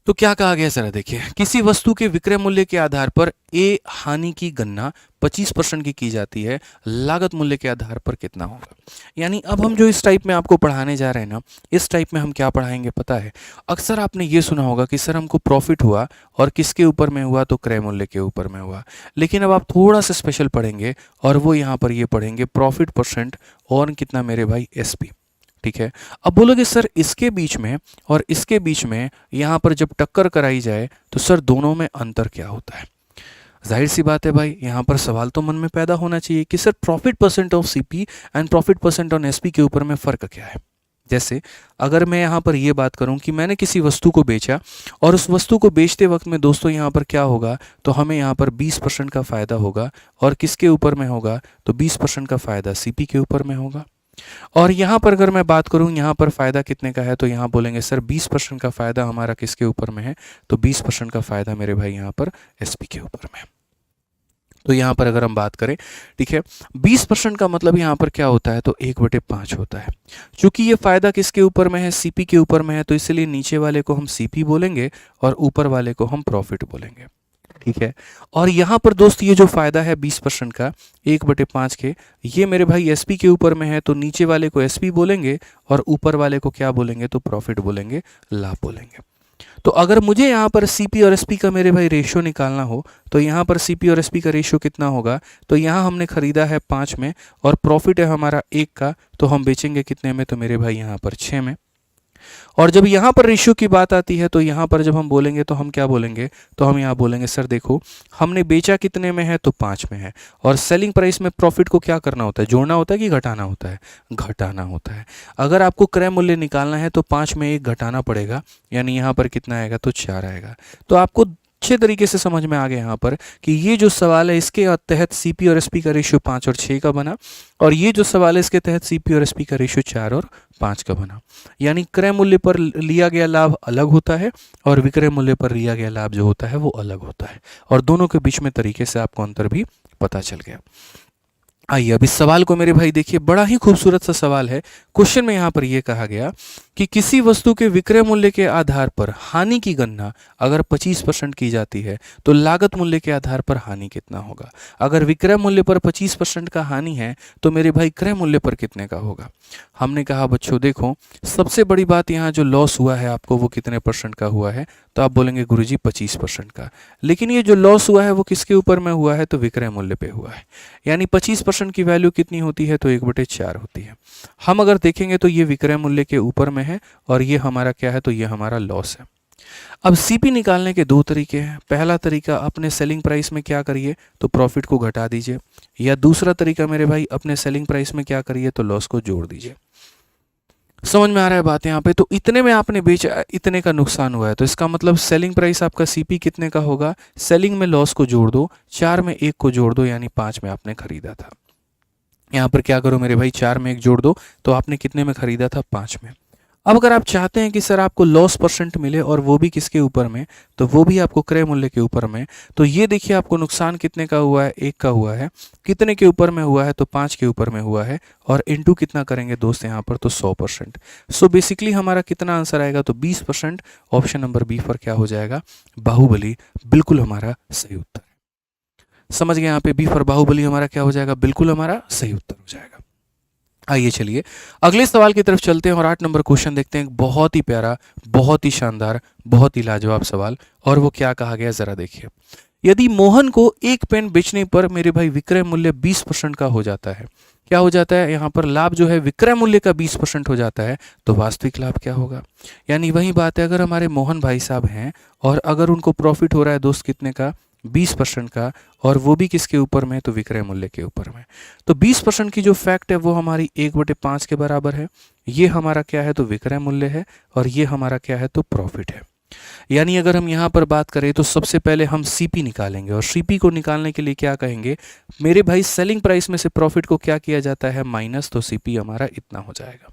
तो क्या कहा गया जरा देखिए, किसी वस्तु के विक्रय मूल्य के आधार पर ए हानि की गणना 25% की जाती है, लागत मूल्य के आधार पर कितना होगा। यानी अब हम जो इस टाइप में आपको पढ़ाने जा रहे हैं ना, इस टाइप में हम क्या पढ़ाएंगे पता है। अक्सर आपने ये सुना होगा कि सर हमको प्रॉफिट हुआ और किसके ऊपर में हुआ, तो क्रय मूल्य के ऊपर में हुआ। लेकिन अब आप थोड़ा सा स्पेशल पढ़ेंगे और वो यहाँ पर ये पढ़ेंगे प्रॉफिट परसेंट और कितना मेरे भाई एसपी। ठीक है, अब बोलोगे सर इसके बीच में और इसके बीच में यहाँ पर जब टक्कर कराई जाए तो सर दोनों में अंतर क्या होता है। जाहिर सी बात है भाई, यहाँ पर सवाल तो मन में पैदा होना चाहिए कि sir profit percent of CP and profit percent on SP के ऊपर में फ़र्क क्या है। जैसे अगर मैं यहाँ पर ये बात करूँ कि मैंने किसी वस्तु को बेचा और उस वस्तु को बेचते वक्त में दोस्तों यहाँ पर क्या होगा, तो हमें यहाँ पर 20% का फ़ायदा होगा और किसके ऊपर में होगा, तो 20% का फ़ायदा सीपी के ऊपर में होगा। और यहाँ पर अगर मैं बात करूँ यहाँ पर फ़ायदा कितने का है, तो यहाँ बोलेंगे सर 20% का फ़ायदा हमारा किसके ऊपर में है, तो 20% का फ़ायदा मेरे भाई यहाँ पर एसपी के ऊपर में है। तो यहाँ पर अगर हम बात करें, ठीक है, 20% का मतलब यहाँ पर क्या होता है, तो 1/5 होता है। चूंकि ये फ़ायदा किसके ऊपर में है, सीपी के ऊपर में है, तो इसलिए नीचे वाले को हम सीपी बोलेंगे और ऊपर वाले को हम प्रॉफिट बोलेंगे। ठीक है, और यहाँ पर दोस्त ये जो फ़ायदा है 20% का 1/5 के, ये मेरे भाई एसपी के ऊपर में है, तो नीचे वाले को एसपी बोलेंगे और ऊपर वाले को क्या बोलेंगे, तो प्रॉफिट बोलेंगे, लाभ बोलेंगे। तो अगर मुझे यहाँ पर सीपी और एसपी का मेरे भाई रेशियो निकालना हो, तो यहाँ पर सीपी और एसपी का रेशियो कितना होगा, तो यहाँ हमने खरीदा है 5 में और प्रॉफिट है हमारा 1 का, तो हम बेचेंगे कितने में, तो मेरे भाई यहाँ पर 6 में। और जब यहाँ पर रेशियो की बात आती है, तो यहाँ पर जब हम बोलेंगे तो हम क्या बोलेंगे, तो हम यहाँ बोलेंगे सर देखो हमने बेचा कितने में है, तो 5 में है। और सेलिंग प्राइस में प्रॉफिट को क्या करना होता है, जोड़ना होता है कि घटाना होता है, घटाना होता है। अगर आपको क्रय मूल्य निकालना है तो 5 में 1 घटाना पड़ेगा, यानी यहाँ पर कितना आएगा, तो 4 आएगा। तो आपको अच्छे तरीके से समझ में आ गया यहाँ पर कि ये जो सवाल है इसके तहत सीपी और एसपी का रेशियो 5 और 6 का बना, और ये जो सवाल है इसके तहत सीपी और एसपी का रेशियो 4 और 5 का बना। यानी क्रय मूल्य पर लिया गया लाभ अलग होता है और विक्रय मूल्य पर लिया गया लाभ जो होता है वो अलग होता है, और दोनों के बीच में तरीके से आपको अंतर भी पता चल गया। आइए अब इस सवाल को मेरे भाई देखिए, बड़ा ही खूबसूरत सा सवाल है। क्वेश्चन में यहाँ पर यह कहा गया कि किसी वस्तु के विक्रय मूल्य के आधार पर हानि की गणना अगर 25% की जाती है, तो लागत मूल्य के आधार पर हानि कितना होगा। अगर विक्रय मूल्य पर 25% का हानि है, तो मेरे भाई क्रय मूल्य पर कितने का होगा। हमने कहा बच्चों देखो, सबसे बड़ी बात यहाँ जो लॉस हुआ है आपको वो कितने परसेंट का हुआ है, तो आप बोलेंगे गुरुजी 25% का। लेकिन ये जो लॉस हुआ है वो किसके ऊपर में हुआ है, तो विक्रय मूल्य पे हुआ है। यानी 25% की वैल्यू कितनी होती है, तो 1/4 होती है। हम अगर देखेंगे तो ये विक्रय मूल्य के ऊपर में है और ये हमारा क्या है, तो ये हमारा लॉस है। अब सीपी निकालने के 2 तरीके हैं। पहला तरीका अपने सेलिंग प्राइस में क्या करिए, तो प्रॉफिट को घटा दीजिए, या दूसरा तरीका मेरे भाई अपने सेलिंग प्राइस में क्या करिए, तो लॉस को जोड़ दीजिए। समझ में आ रहा है बात यहाँ पे। तो इतने में आपने बेचा, इतने का नुकसान हुआ है, तो इसका मतलब सेलिंग प्राइस आपका सीपी कितने का होगा, सेलिंग में लॉस को जोड़ दो, 4 में 1 को जोड़ दो, यानी 5 में आपने खरीदा था। यहाँ पर क्या करो मेरे भाई, 4 में 1 जोड़ दो, तो आपने कितने में खरीदा था, 5 में। अब अगर आप चाहते हैं कि सर आपको लॉस परसेंट मिले और वो भी किसके ऊपर में, तो वो भी आपको क्रय मूल्य के ऊपर में, तो ये देखिए आपको नुकसान कितने का हुआ है, 1 का हुआ है। कितने के ऊपर में हुआ है, तो 5 के ऊपर में हुआ है, और इनटू कितना करेंगे दोस्त यहाँ पर, तो 100%। सो बेसिकली हमारा कितना आंसर आएगा, तो 20%। ऑप्शन नंबर बी पर क्या हो जाएगा, बाहुबली, बिल्कुल हमारा सही उत्तर है। समझ गए यहाँ पे, बी फॉर बाहुबली हमारा क्या हो जाएगा, बिल्कुल हमारा सही उत्तर हो जाएगा। आइए चलिए अगले सवाल की तरफ चलते हैं और 8 नंबर क्वेश्चन देखते हैं। बहुत ही प्यारा, बहुत ही शानदार, बहुत ही लाजवाब सवाल। और वो क्या कहा गया जरा देखिए। यदि मोहन को एक पेन बेचने पर मेरे भाई विक्रय मूल्य 20% का हो जाता है, क्या हो जाता है यहाँ पर लाभ जो है विक्रय मूल्य का 20% हो जाता है, तो वास्तविक लाभ क्या होगा। यानी वही बात है, अगर हमारे मोहन भाई साहब हैं और अगर उनको प्रॉफिट हो रहा है दोस्त कितने का, 20% का, और वो भी किसके ऊपर में, तो विक्रय मूल्य के ऊपर में। तो 20% की जो फैक्ट है वो हमारी 1/5 के बराबर है। ये हमारा क्या है, तो विक्रय मूल्य है, और ये हमारा क्या है, तो प्रॉफिट है। यानी अगर हम यहाँ पर बात करें तो सबसे पहले हम सीपी निकालेंगे, और सीपी को निकालने के लिए क्या कहेंगे मेरे भाई, सेलिंग प्राइस में से प्रॉफिट को क्या किया जाता है, माइनस, तो सीपी हमारा इतना हो जाएगा।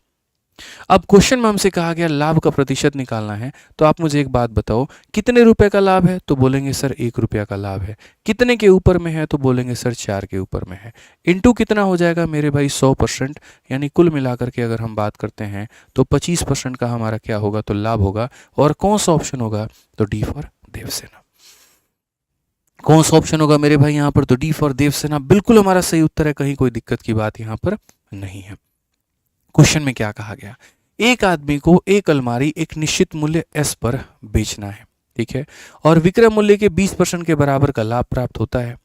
अब क्वेश्चन में हमसे कहा गया लाभ का प्रतिशत निकालना है, तो आप मुझे एक बात बताओ, कितने रुपए का लाभ है, तो बोलेंगे सर 1 रुपया का लाभ है। कितने के ऊपर में है, तो बोलेंगे सर 4 के ऊपर में है। इनटू कितना हो जाएगा मेरे भाई, 100%। यानी कुल मिलाकर के अगर हम बात करते हैं तो 25% का हमारा क्या होगा, तो लाभ होगा। और कौन सा ऑप्शन होगा, तो डी फॉर देवसेना। कौन सा ऑप्शन होगा मेरे भाई यहाँ पर, तो डी फॉर देवसेना बिल्कुल हमारा सही उत्तर है। कहीं कोई दिक्कत की बात यहाँ पर नहीं है। क्वेश्चन में क्या कहा गया, एक आदमी को एक अलमारी एक निश्चित मूल्य एस पर बेचना है, ठीक है, और विक्रय मूल्य के 20% के बराबर का लाभ प्राप्त होता है।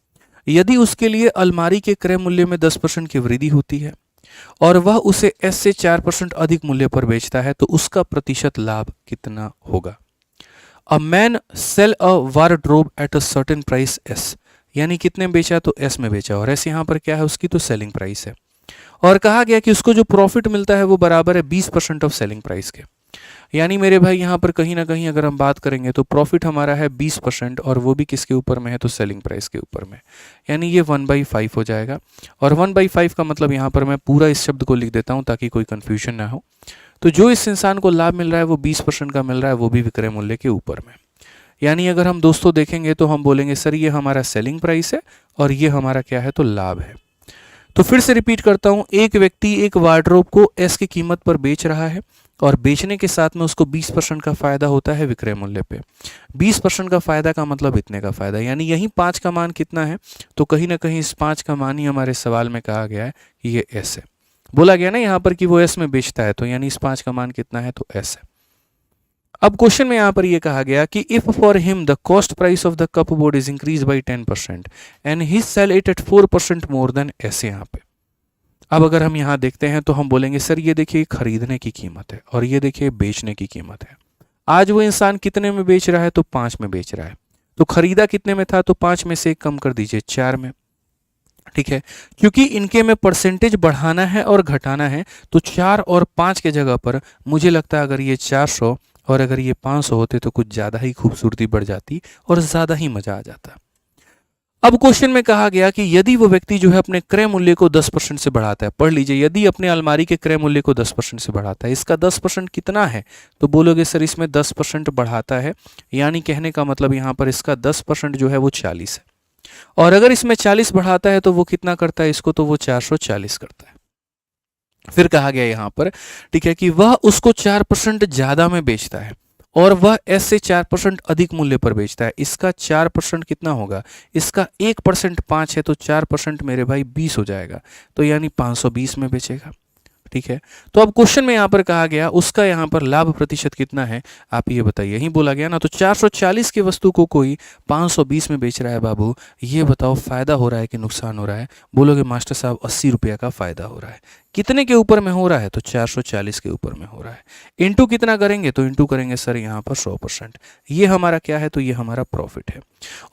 यदि उसके लिए अलमारी के क्रय मूल्य में 10% की वृद्धि होती है और वह उसे एस से 4% अधिक मूल्य पर बेचता है, तो उसका प्रतिशत लाभ कितना होगा। A man sell a wardrobe at a certain price S, यानी कितने में बेचा, तो एस में बेचा, और एस यहाँ पर क्या है, उसकी तो सेलिंग प्राइस है। और कहा गया कि उसको जो प्रॉफिट मिलता है वो बराबर है 20% ऑफ सेलिंग प्राइस के। यानी मेरे भाई यहाँ पर कहीं ना कहीं अगर हम बात करेंगे तो प्रॉफिट हमारा है 20%, और वो भी किसके ऊपर में है, तो सेलिंग प्राइस के ऊपर में। यानी ये 1/5 हो जाएगा। और 1/5 का मतलब यहाँ पर मैं पूरा इस शब्द को लिख देता हूँ ताकि कोई कन्फ्यूजन ना हो। तो जो इस इंसान को लाभ मिल रहा है वो 20% का मिल रहा है, वो भी विक्रय मूल्य के ऊपर में। यानी अगर हम दोस्तों देखेंगे तो हम बोलेंगे सर ये हमारा सेलिंग प्राइस है और ये हमारा क्या है, तो लाभ है। तो फिर से रिपीट करता हूं, एक व्यक्ति एक वार्डरोब को एस की कीमत पर बेच रहा है और बेचने के साथ में उसको 20% का फायदा होता है विक्रय मूल्य पे। 20% का फायदा का मतलब इतने का फायदा, यानी यही 5 का मान कितना है, तो कहीं ना कहीं इस 5 का मान ही हमारे सवाल में कहा गया है कि ये एस है। बोला गया ना यहाँ पर कि वो एस में बेचता है, तो यानी इस 5 का मान कितना है, तो एस है। अब क्वेश्चन में यहां पर यह कहा गया कि if for him the cost price of the cupboard is increase by 10% and he sell it at 4% more than S. यहाँ पे अब अगर हम यहां देखते हैं तो हम बोलेंगे सर ये देखिए खरीदने की कीमत है और ये देखिए बेचने की कीमत है। आज वो इंसान कितने में बेच रहा है, तो 5 में बेच रहा है। तो खरीदा कितने में था, तो 5 में से 1 कम कर दीजिए, 4 में, ठीक है। क्योंकि इनके में परसेंटेज बढ़ाना है और घटाना है, तो 4 और 5 के जगह पर मुझे लगता है अगर ये 400 और अगर ये 500 होते तो कुछ ज़्यादा ही खूबसूरती बढ़ जाती और ज़्यादा ही मज़ा आ जाता। अब क्वेश्चन में कहा गया कि यदि वो व्यक्ति जो है अपने क्रय मूल्य को 10% से बढ़ाता है, पढ़ लीजिए, यदि अपने अलमारी के क्रय मूल्य को 10% से बढ़ाता है, इसका 10% कितना है, तो बोलोगे सर इसमें 10% बढ़ाता है, यानी कहने का मतलब यहाँ पर इसका 10% जो है वो 40 है, और अगर इसमें 40 बढ़ाता है तो वो कितना करता है इसको, तो वो 440 करता है। फिर कहा गया यहाँ पर, ठीक है, कि वह उसको 4% ज्यादा में बेचता है और वह एस से 4% अधिक मूल्य पर बेचता है। इसका 4% कितना होगा, इसका 1% 5 है, तो 4% मेरे भाई 20 हो जाएगा, तो यानी 520 में बेचेगा, ठीक है। तो अब क्वेश्चन में यहाँ पर कहा गया उसका यहाँ पर लाभ प्रतिशत कितना है, आप ये बताइए। यही बोला गया ना, तो 440 की वस्तु को कोई 520 में बेच रहा है बाबू, ये बताओ फायदा हो रहा है कि नुकसान हो रहा है। बोलोगे मास्टर साहब 80 रुपया का फायदा हो रहा है। कितने के ऊपर में हो रहा है, तो 440 के ऊपर में हो रहा है। इंटू कितना करेंगे, तो इंटू करेंगे सर यहाँ पर 100%। ये हमारा क्या है, तो ये हमारा प्रॉफिट है,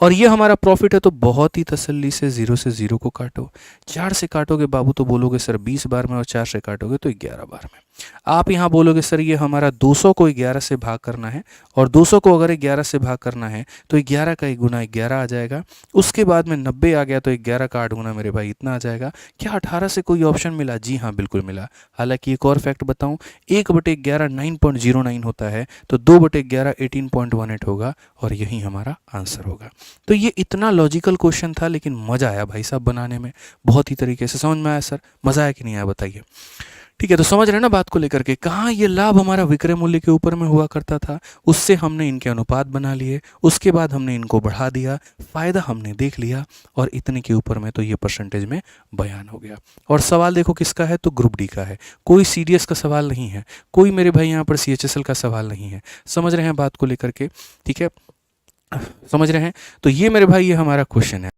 और ये हमारा प्रॉफिट है। तो बहुत ही तसल्ली से 0 से 0 को काटो। 4 से काटोगे बाबू तो बोलोगे सर 20 बार में, और 4 से काटोगे तो 11 बार में। आप यहाँ बोलोगे सर ये हमारा 200 को 11 से भाग करना है, और 200 को अगर 11 से भाग करना है तो 11 का 1 गुना 11 आ जाएगा। उसके बाद में 90 आ गया तो 11 का 8 गुना मेरे भाई इतना आ जाएगा। क्या 18 से कोई ऑप्शन मिला? जी हाँ बिल्कुल मिला। हालांकि एक और फैक्ट बताऊं, 1/11 9.09 होता है, तो 2/11 18.18 होगा, और यही हमारा आंसर होगा। तो ये इतना लॉजिकल क्वेश्चन था, लेकिन मज़ा आया भाई साहब बनाने में, बहुत ही तरीके से समझ में आया। सर मज़ा आया कि नहीं आया बताइए। ठीक है, तो समझ रहे हैं ना बात को लेकर के, कहाँ ये लाभ हमारा विक्रय मूल्य के ऊपर में हुआ करता था, उससे हमने इनके अनुपात बना लिए, उसके बाद हमने इनको बढ़ा दिया, फायदा हमने देख लिया और इतने के ऊपर में तो ये परसेंटेज में बयान हो गया। और सवाल देखो किसका है, तो ग्रुप डी का है, कोई सीडीएस का सवाल नहीं है, कोई मेरे भाई यहाँ पर सीएचएसएल का सवाल नहीं है। समझ रहे हैं बात को लेकर के, ठीक है, समझ रहे हैं। तो ये मेरे भाई ये हमारा क्वेश्चन है,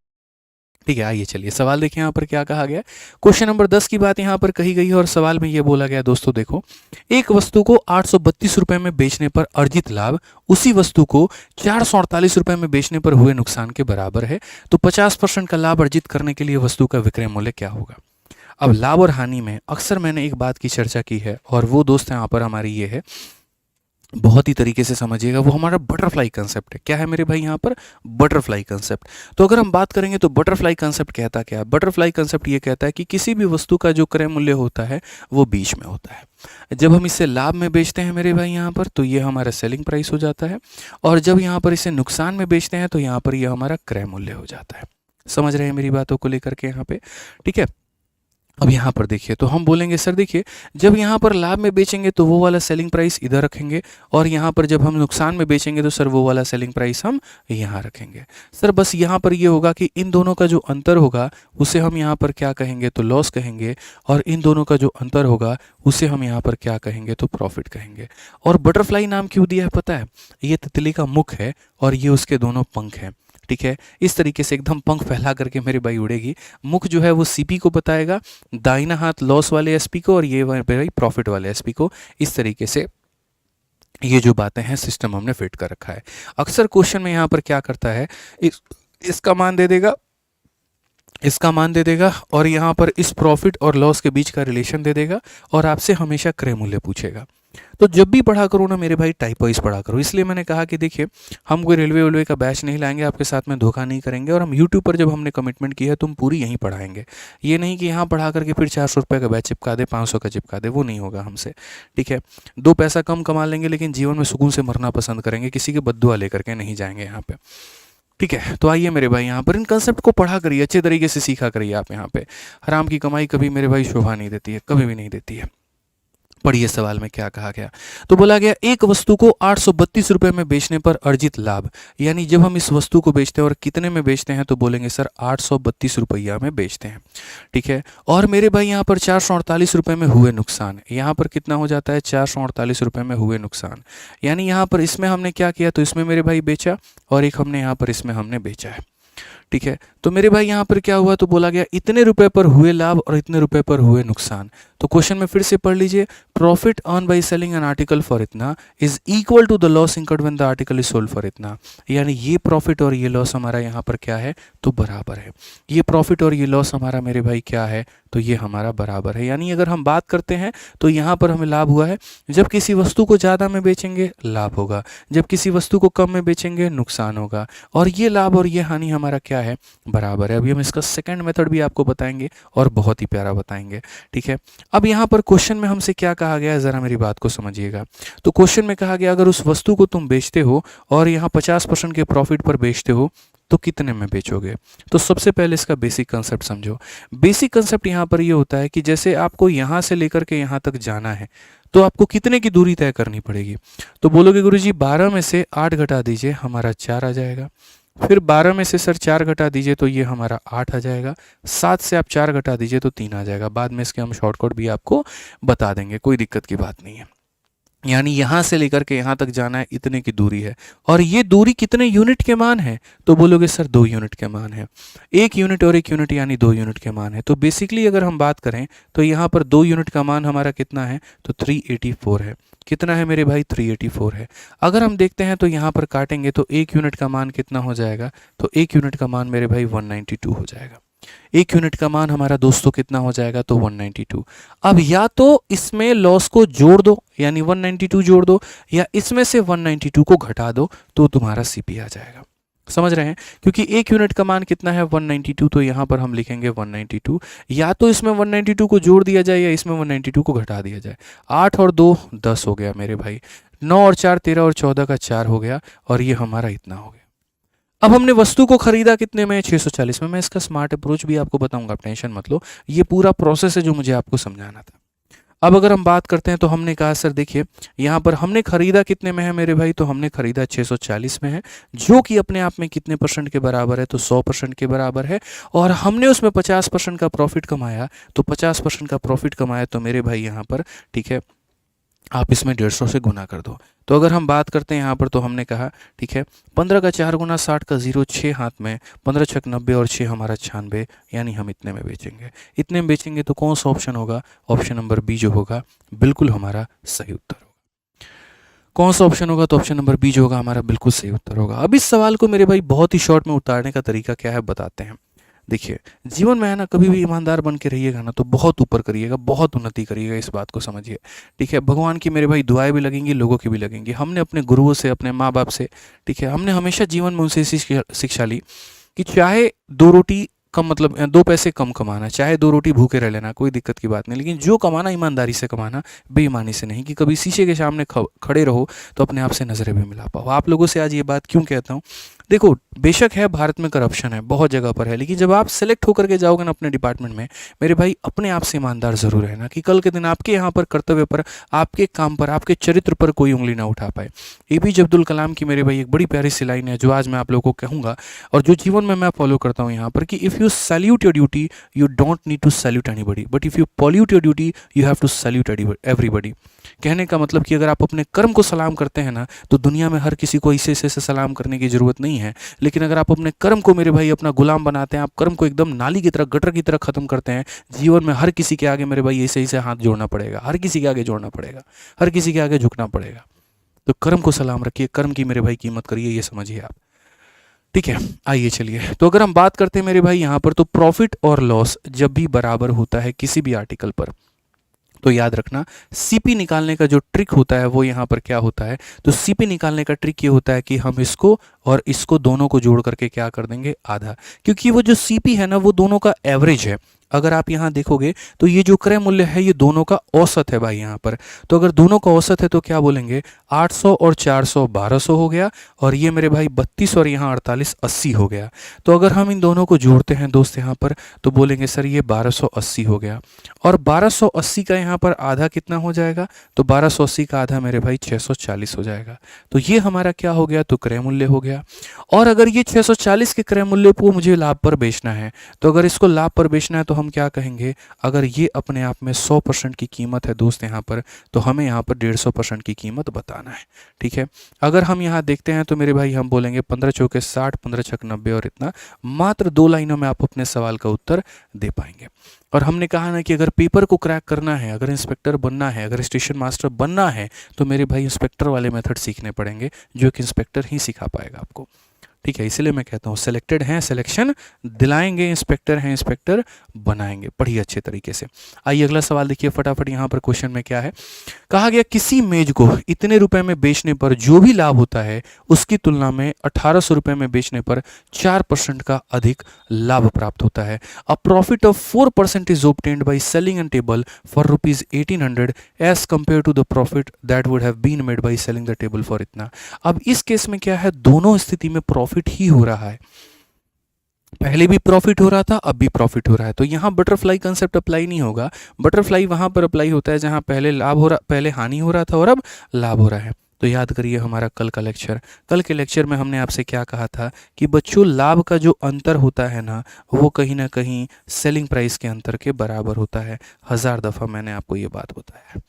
ठीक है। आइए चलिए सवाल देखें यहाँ पर क्या कहा गया। क्वेश्चन नंबर 10 की बात यहाँ पर कही गई है और सवाल में ये बोला गया दोस्तों, देखो, एक वस्तु को 832 रुपए में बेचने पर अर्जित लाभ उसी वस्तु को 448 रुपए में बेचने पर हुए नुकसान के बराबर है, तो 50% का लाभ अर्जित करने के लिए वस्तु का विक्रय मूल्य क्या होगा। अब लाभ और हानि में अक्सर मैंने एक बात की चर्चा की है और वो दोस्त यहाँ पर हमारी ये है, बहुत ही तरीके से समझिएगा, वो हमारा बटरफ्लाई कंसेप्ट है। क्या है मेरे भाई यहाँ पर, बटरफ्लाई कंसेप्ट। तो अगर हम बात करेंगे तो बटरफ्लाई कंसेप्ट कहता क्या है, बटरफ्लाई कंसेप्ट ये कहता है कि किसी भी वस्तु का जो क्रय मूल्य होता है वो बीच में होता है। जब हम इसे लाभ में बेचते हैं मेरे भाई यहाँ पर, तो ये हमारा सेलिंग प्राइस हो जाता है, और जब यहाँ पर इसे नुकसान में बेचते हैं तो यहाँ पर ये हमारा क्रय मूल्य हो जाता है। समझ रहे हैं मेरी बातों को लेकर के यहाँ पे, ठीक है। अब यहाँ पर देखिए, तो हम बोलेंगे सर देखिए, जब यहाँ पर लाभ में बेचेंगे तो वो वाला सेलिंग प्राइस इधर रखेंगे, और यहाँ पर जब हम नुकसान में बेचेंगे तो सर वो वाला सेलिंग प्राइस हम यहाँ रखेंगे। सर बस यहाँ पर ये होगा कि इन दोनों का जो अंतर होगा उसे हम यहाँ पर क्या कहेंगे, तो लॉस कहेंगे, और इन दोनों का जो अंतर होगा उसे हम यहाँ पर क्या कहेंगे, तो प्रॉफिट कहेंगे। और बटरफ्लाई नाम क्यों दिया है पता है, ये तितली का मुख है और ये उसके दोनों पंख हैं, ठीक है। इस तरीके से एकदम पंख फैला करके मेरे भाई उड़ेगी। मुख जो है वो सीपी को बताएगा, दाहिना हाथ लॉस वाले एसपी को, और ये मेरे भाई प्रॉफिट वाले एसपी को। इस तरीके से ये जो बातें हैं सिस्टम हमने फिट कर रखा है। अक्सर क्वेश्चन में यहाँ पर क्या करता है, इसका मान दे देगा, इसका मान दे देगा, और यहाँ पर इस प्रॉफिट और लॉस के बीच का रिलेशन दे देगा, और आपसे हमेशा क्रय मूल्य पूछेगा। तो जब भी पढ़ा करो ना मेरे भाई, टाइप वाइज पढ़ा करो। इसलिए मैंने कहा कि देखिए, हम कोई रेलवे का बैच नहीं लाएंगे, आपके साथ में धोखा नहीं करेंगे, और हम यूट्यूब पर जब हमने कमिटमेंट किया है तो हम पूरी यहीं पढ़ाएंगे। ये नहीं कि यहाँ पढ़ा करके फिर 400 रुपये का बैच चिपका दे, 500 का चिपका दे, वो नहीं होगा हमसे, ठीक है। 2 पैसा कम कमा लेंगे लेकिन जीवन में सुकून से मरना पसंद करेंगे, किसी के बद्दुआ लेकर के नहीं जाएंगे यहाँ पे, ठीक है। तो आइए मेरे भाई यहाँ पर इन कंसेप्ट को पढ़ा करिए, अच्छे तरीके से सीखा करिए आप यहाँ पे। हराम की कमाई कभी मेरे भाई शोभा नहीं देती है, कभी भी नहीं देती है। पढ़िए सवाल में क्या कहा गया। तो बोला गया एक वस्तु को 832 रुपए में बेचने पर अर्जित लाभ, यानी जब हम इस वस्तु को बेचते हैं और कितने में बेचते हैं, तो बोलेंगे सर 832 रुपया में बेचते हैं, ठीक है। और मेरे भाई यहाँ पर 448 रुपए में हुए नुकसान, यहाँ पर कितना हो जाता है, 448 रुपए में हुए नुकसान, यानी यहाँ पर इसमें हमने क्या किया, तो इसमें मेरे भाई बेचा, और एक हमने यहाँ पर इसमें हमने बेचा है, ठीक है। तो मेरे भाई यहाँ पर क्या हुआ, तो बोला गया इतने रुपए पर हुए लाभ और इतने रुपए पर हुए नुकसान। तो क्वेश्चन में फिर से पढ़ लीजिए, profit earn by selling an article for इतना is equal to the loss incurred when the article is sold for इतना, यानी ये प्रॉफिट और ये लॉस हमारा यहाँ पर क्या है, तो बराबर है। ये प्रॉफिट और ये लॉस हमारा मेरे भाई क्या है, तो ये हमारा बराबर है। यानी अगर हम बात करते हैं तो यहाँ पर हमें लाभ हुआ है, जब किसी वस्तु को ज़्यादा में बेचेंगे लाभ होगा, जब किसी वस्तु को कम में बेचेंगे नुकसान होगा, और ये लाभ और ये हानि हमारा क्या है, बराबर है। अभी हम इसका सेकंड मेथड भी आपको बताएंगे और बहुत ही प्यारा बताएंगे, ठीक है। अब यहाँ पर क्वेश्चन में हमसे क्या कहा गया है, ज़रा मेरी बात को समझिएगा। तो क्वेश्चन में कहा गया अगर उस वस्तु को तुम बेचते हो और यहाँ 50% के प्रॉफिट पर बेचते हो तो कितने में बेचोगे। तो सबसे पहले इसका बेसिक कंसेप्ट समझो। बेसिक कंसेप्ट यहाँ पर ये होता है कि जैसे आपको यहाँ से लेकर के यहाँ तक जाना है तो आपको कितने की दूरी तय करनी पड़ेगी। तो बोलोगे गुरुजी 12 में से 8 घटा दीजिए, हमारा 4 आ जाएगा। फिर 12 में से सर 4 घटा दीजिए तो ये हमारा 8 आ जाएगा। 7 से आप 4 घटा दीजिए तो 3 आ जाएगा। बाद में इसके हम शॉर्टकट भी आपको बता देंगे, कोई दिक्कत की बात नहीं है। यानी यहाँ से लेकर के यहाँ तक जाना है, इतने की दूरी है। और ये दूरी कितने यूनिट के मान है, तो बोलोगे सर 2 यूनिट के मान है। 1 यूनिट और 1 यूनिट यानी 2 यूनिट के मान है। तो बेसिकली अगर हम बात करें तो यहाँ पर 2 यूनिट का मान हमारा कितना है, तो 384 है। कितना है मेरे भाई, 384 है। अगर हम देखते हैं तो यहाँ पर काटेंगे तो 1 यूनिट का मान कितना हो जाएगा, तो 1 यूनिट का मान मेरे भाई 192 हो जाएगा। 1 यूनिट का मान हमारा दोस्तों कितना हो जाएगा, तो 192। अब या तो इसमें लॉस को जोड़ दो यानी 192 जोड़ दो, या इसमें से 192 को घटा दो तो तुम्हारा सीपी आ जाएगा। समझ रहे हैं, क्योंकि 1 यूनिट का मान कितना है 192, तो यहाँ पर हम लिखेंगे 192। या तो इसमें 192 को जोड़ दिया जाए या इसमें 192 को घटा दिया जाए। 8 और 2 10 हो गया मेरे भाई, 9 और 4 13 और 14 का 4 हो गया, और ये हमारा इतना हो गया। अब हमने वस्तु को खरीदा कितने में, 640 में। मैं इसका स्मार्ट अप्रोच भी आपको बताऊंगा, आप टेंशन मत लो, ये पूरा प्रोसेस है जो मुझे आपको समझाना था। अब अगर हम बात करते हैं तो हमने कहा सर देखिए यहाँ पर हमने खरीदा कितने में है मेरे भाई, तो हमने खरीदा 640 में है, जो कि अपने आप में कितने परसेंट के बराबर है, तो 100% के बराबर है। और हमने उसमें 50% का प्रॉफिट कमाया, तो 50% का प्रॉफिट कमाया तो मेरे भाई यहाँ पर ठीक है आप इसमें 150 से गुना कर दो। तो अगर हम बात करते हैं यहाँ पर तो हमने कहा ठीक है 15 का 4 गुना 60 का 0 6 हाथ में, 15 छक 90 और 6 हमारा 96, यानी हम इतने में बेचेंगे। इतने में बेचेंगे तो कौन सा ऑप्शन होगा, ऑप्शन नंबर बी जो होगा बिल्कुल हमारा सही उत्तर होगा। कौन सा ऑप्शन होगा, तो ऑप्शन नंबर बी जो होगा हमारा बिल्कुल सही उत्तर होगा। अब इस सवाल को मेरे भाई बहुत ही शॉर्ट में उतारने का तरीका क्या है बताते हैं। देखिए जीवन में है ना, कभी भी ईमानदार बन के रहिएगा ना तो बहुत ऊपर करिएगा, बहुत उन्नति करिएगा, इस बात को समझिए। ठीक है, भगवान की मेरे भाई दुआएं भी लगेंगी, लोगों की भी लगेंगी। हमने अपने गुरुओं से, अपने माँ बाप से, ठीक है, हमने हमेशा जीवन में उनसे शिक्षा ली कि चाहे दो रोटी कम, मतलब 2 पैसे कम कमाना, चाहे 2 रोटी भूखे रह लेना, कोई दिक्कत की बात नहीं, लेकिन जो कमाना ईमानदारी से कमाना, बेईमानी से नहीं। कि कभी शीशे के सामने खड़े रहो तो अपने आप से नज़रें भी मिला पाओ। आप लोगों से आज ये बात क्यों कहता हूँ, देखो बेशक है भारत में करप्शन है, बहुत जगह पर है, लेकिन जब आप सेलेक्ट होकर के जाओगे ना अपने डिपार्टमेंट में, मेरे भाई अपने आप से ईमानदार जरूर रहना, कि कल के दिन आपके यहाँ पर कर्तव्य पर, आपके काम पर, आपके चरित्र पर कोई उंगली ना उठा पाए। एपीजे अब्दुल कलाम की मेरे भाई एक बड़ी प्यारी सी लाइन है जो आज मैं आप लोगों को कहूँगा और जो जीवन में मैं फॉलो करता हूँ यहाँ पर, कि if you salute your duty you don't need to salute anybody, but if you pollute your duty you have to salute everybody. कहने का मतलब कि अगर आप अपने कर्म को सलाम करते हैं ना, तो दुनिया में हर किसी को ऐसे ऐसे सलाम करने की जरूरत नहीं है। लेकिन अगर आप अपने कर्म को मेरे भाई अपना गुलाम बनाते हैं, आप कर्म को एकदम नाली की तरह, गटर की तरह खत्म करते हैं, जीवन में हर किसी के आगे मेरे भाई ऐसे ऐसे हाथ जोड़ना पड़ेगा, हर किसी के आगे जोड़ना पड़ेगा, हर किसी के आगे झुकना पड़ेगा। तो कर्म को सलाम रखिए, कर्म की मेरे भाई कीमत करिए, ये समझिए आप। ठीक है, आइए चलिए, तो अगर हम बात करते हैं मेरे भाई यहाँ पर, तो प्रॉफिट और लॉस जब भी बराबर होता है किसी भी आर्टिकल पर, तो याद रखना सीपी निकालने का जो ट्रिक होता है वो यहाँ पर क्या होता है, तो सीपी निकालने का ट्रिक ये होता है कि हम इसको और इसको दोनों को जोड़ करके क्या कर देंगे, आधा। क्योंकि वो जो सीपी है ना वो दोनों का एवरेज है। अगर आप यहाँ देखोगे तो ये जो क्रय मूल्य है ये दोनों का औसत है भाई यहाँ पर। तो अगर दोनों का औसत है तो क्या बोलेंगे, 800 और 400 1200 हो गया, और ये मेरे भाई 32 और यहाँ 48 80 हो गया। तो अगर हम इन दोनों को जोड़ते हैं दोस्त यहाँ पर, तो बोलेंगे सर ये 1280 हो गया। और 1280 का यहाँ पर आधा कितना हो जाएगा, तो 1280 का आधा मेरे भाई 640 हो जाएगा। तो ये हमारा क्या हो गया, तो क्रय मूल्य हो गया। और अगर ये 640 के क्रय मूल्य को मुझे लाभ पर बेचना है, तो अगर इसको लाभ पर बेचना है तो हम क्या कहेंगे, अगर ये अपने आप में 100% की कीमत है दोस्त यहाँ पर, तो हमें यहाँ पर 150% की कीमत बताना है। ठीक है, अगर हम यहाँ देखते हैं तो मेरे भाई हम बोलेंगे 15 चौके 60, 15 छक 90 और इतना। मात्र 2 लाइनों में आप अपने सवाल का उत्तर दे पाएंगे। और हमने कहा ना कि अगर पेपर को क्रैक करना है, अगर इंस्पेक्टर बनना है, अगर स्टेशन मास्टर बनना है, तो मेरे भाई इंस्पेक्टर वाले मेथड सीखने पड़ेंगे, जो कि इंस्पेक्टर ही सिखा पाएगा आपको। ठीक है, इसलिए मैं कहता हूँ सेलेक्टेड हैं सिलेक्शन दिलाएंगे, इंस्पेक्टर हैं इंस्पेक्टर बनाएंगे। पढ़िए अच्छे तरीके से। आइए अगला सवाल देखिए फटाफट। यहाँ पर क्वेश्चन में क्या है, कहा गया किसी मेज को इतने रुपए में बेचने पर जो भी लाभ होता है उसकी तुलना में 1800 रुपए में बेचने पर 4% का अधिक लाभ प्राप्त होता है। A profit of 4% is obtained by selling an table for ₹1800 as compare to the profit that would have been made by selling the table for इतना। अब इस केस में क्या है, दोनों स्थिति में प्रॉफिट ही हो रहा है। पहले भी प्रॉफिट हो रहा था, अब भी प्रॉफिट हो रहा है। तो यहाँ बटरफ्लाई कंसेप्ट अप्लाई नहीं होगा। बटरफ्लाई वहां पर अप्लाई होता है जहां पहले लाभ हो रहा, पहले हानि हो रहा था और अब लाभ हो रहा है। तो याद करिए हमारा कल का लेक्चर, कल के लेक्चर में हमने आपसे क्या कहा था कि बच्चों लाभ का जो अंतर होता है ना, वो कहीं ना कहीं सेलिंग प्राइस के अंतर के बराबर होता है। 1000 दफ़ा मैंने आपको ये बात बताया है,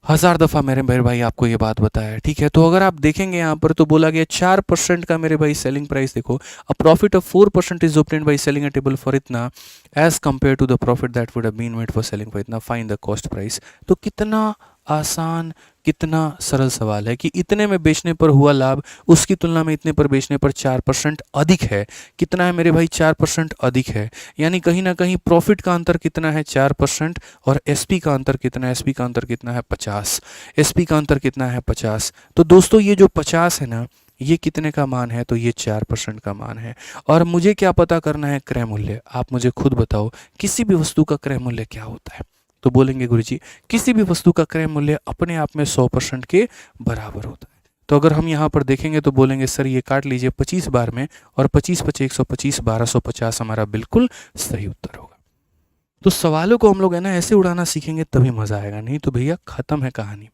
1000 दफ़ा मेरे भाई आपको ये बात बताया है। ठीक है, तो अगर आप देखेंगे यहाँ पर तो बोला गया 4% का मेरे भाई सेलिंग प्राइस, देखो a profit of 4% is obtained by selling a table for इतना as compare to the profit that would have been made for selling for इतना, फाइंड द कॉस्ट प्राइस। तो कितना आसान, कितना सरल सवाल है कि इतने में बेचने पर हुआ लाभ उसकी तुलना में इतने पर बेचने पर 4% अधिक है। कितना है मेरे भाई, 4% अधिक है। यानी कहीं ना कहीं प्रॉफिट का अंतर कितना है, 4%, और एसपी का अंतर कितना है, एसपी का अंतर कितना है 50, एसपी का अंतर कितना है 50। तो दोस्तों ये जो 50 है ना, ये कितने का मान है, तो ये 4% का मान है। और मुझे क्या पता करना है, क्रय मूल्य। आप मुझे खुद बताओ किसी भी वस्तु का क्रय मूल्य क्या होता है, तो बोलेंगे गुरुजी किसी भी वस्तु का क्रय मूल्य अपने आप में 100% के बराबर होता है। तो अगर हम यहाँ पर देखेंगे तो बोलेंगे सर ये काट लीजिए 25 बार में, और 25 × 125 1250 हमारा बिल्कुल सही उत्तर होगा। तो सवालों को हम लोग है ना ऐसे उड़ाना सीखेंगे तभी मज़ा आएगा, नहीं तो भैया ख़त्म है कहानी।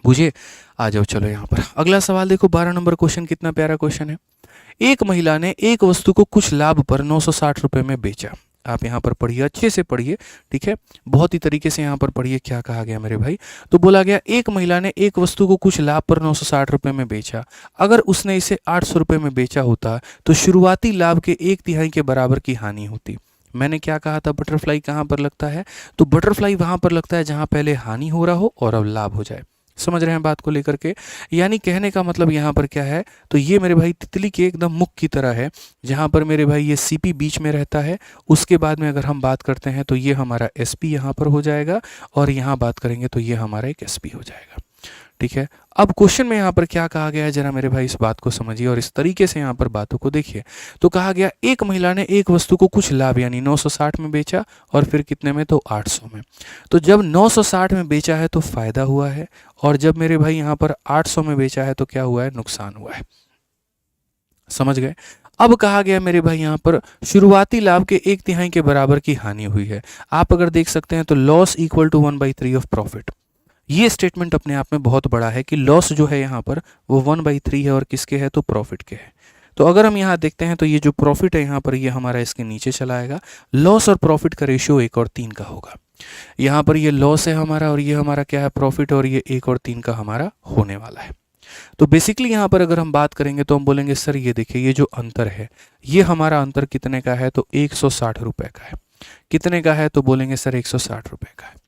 बुझे? आ जाओ चलो यहाँ पर अगला सवाल देखो, 12 नंबर क्वेश्चन, कितना प्यारा क्वेश्चन है। एक महिला ने एक वस्तु को कुछ लाभ पर 960 रुपये में बेचा। आप यहाँ पर पढ़िए, अच्छे से पढ़िए, ठीक है, बहुत ही तरीके से यहाँ पर पढ़िए क्या कहा गया मेरे भाई। तो बोला गया एक महिला ने एक वस्तु को कुछ लाभ पर 960 रुपये में बेचा। अगर उसने इसे 800 रुपये में बेचा होता तो शुरुआती लाभ के 1/3 के बराबर की हानि होती। मैंने क्या कहा था, बटरफ्लाई कहाँ पर लगता है? तो बटरफ्लाई वहाँ पर लगता है जहाँ पहले हानि हो रहा हो और अब लाभ हो जाए। समझ रहे हैं बात को लेकर के? यानी कहने का मतलब यहाँ पर क्या है, तो ये मेरे भाई तितली के एकदम मुख की तरह है, जहाँ पर मेरे भाई ये सीपी बीच में रहता है। उसके बाद में अगर हम बात करते हैं तो ये हमारा एसपी यहाँ पर हो जाएगा, और यहाँ बात करेंगे तो ये हमारा एक एसपी हो जाएगा। ठीक है, अब क्वेश्चन में यहाँ पर क्या कहा गया है, जरा मेरे भाई इस बात को समझिए और इस तरीके से यहाँ पर बातों को देखिए। तो कहा गया एक महिला ने एक वस्तु को कुछ लाभ यानी 960 में बेचा, और फिर कितने में, तो 800 में। तो जब 960 में बेचा है तो फायदा हुआ है, और जब मेरे भाई यहाँ पर 800 में बेचा है तो क्या हुआ है, नुकसान हुआ है। समझ गए? अब कहा गया मेरे भाई यहाँ पर शुरुआती लाभ के 1/3 के बराबर की हानि हुई है। आप अगर देख सकते हैं तो loss equal to 1/3 of profit. ये स्टेटमेंट अपने आप में बहुत बड़ा है कि लॉस जो है यहाँ पर वो 1/3 है, और किसके है, तो प्रॉफिट के है। तो अगर हम यहाँ देखते हैं तो ये जो प्रॉफिट है यहाँ पर ये हमारा इसके नीचे चला आएगा। लॉस और प्रॉफिट का रेशियो 1 और 3 का होगा। यहाँ पर ये लॉस है हमारा, और ये हमारा क्या है, प्रॉफिट, और ये 1 और 3 का हमारा होने वाला है। तो बेसिकली यहाँ पर अगर हम बात करेंगे तो हम बोलेंगे सर ये देखिए ये जो अंतर है, ये हमारा अंतर कितने का है, तो 160 रुपये का है। कितने का है, तो बोलेंगे सर 160 रुपये का है।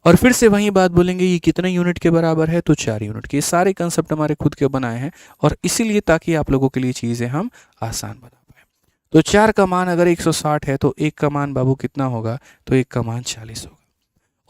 और फिर से वही बात बोलेंगे ये कितने यूनिट के बराबर है, तो 4 यूनिट के। ये सारे कंसेप्ट हमारे खुद के बनाए हैं, और इसीलिए ताकि आप लोगों के लिए चीज़ें हम आसान बना पाए। तो 4 का मान अगर 160 है तो 1 का मान बाबू कितना होगा, तो 1 का मान 40 होगा।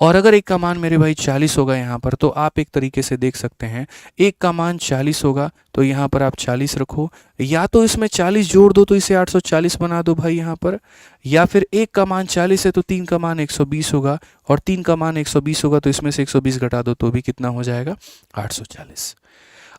और अगर 1 का मान मेरे भाई 40 होगा यहाँ पर, तो आप एक तरीके से देख सकते हैं 1 का मान 40 होगा तो यहाँ पर आप 40 रखो, या तो इसमें 40 जोड़ दो तो इसे 840 बना दो भाई यहाँ पर, या फिर 1 का मान 40 है तो 3 का मान 120 होगा, और 3 का मान 120 होगा तो इसमें से 120 घटा दो तो भी कितना हो जाएगा, 840।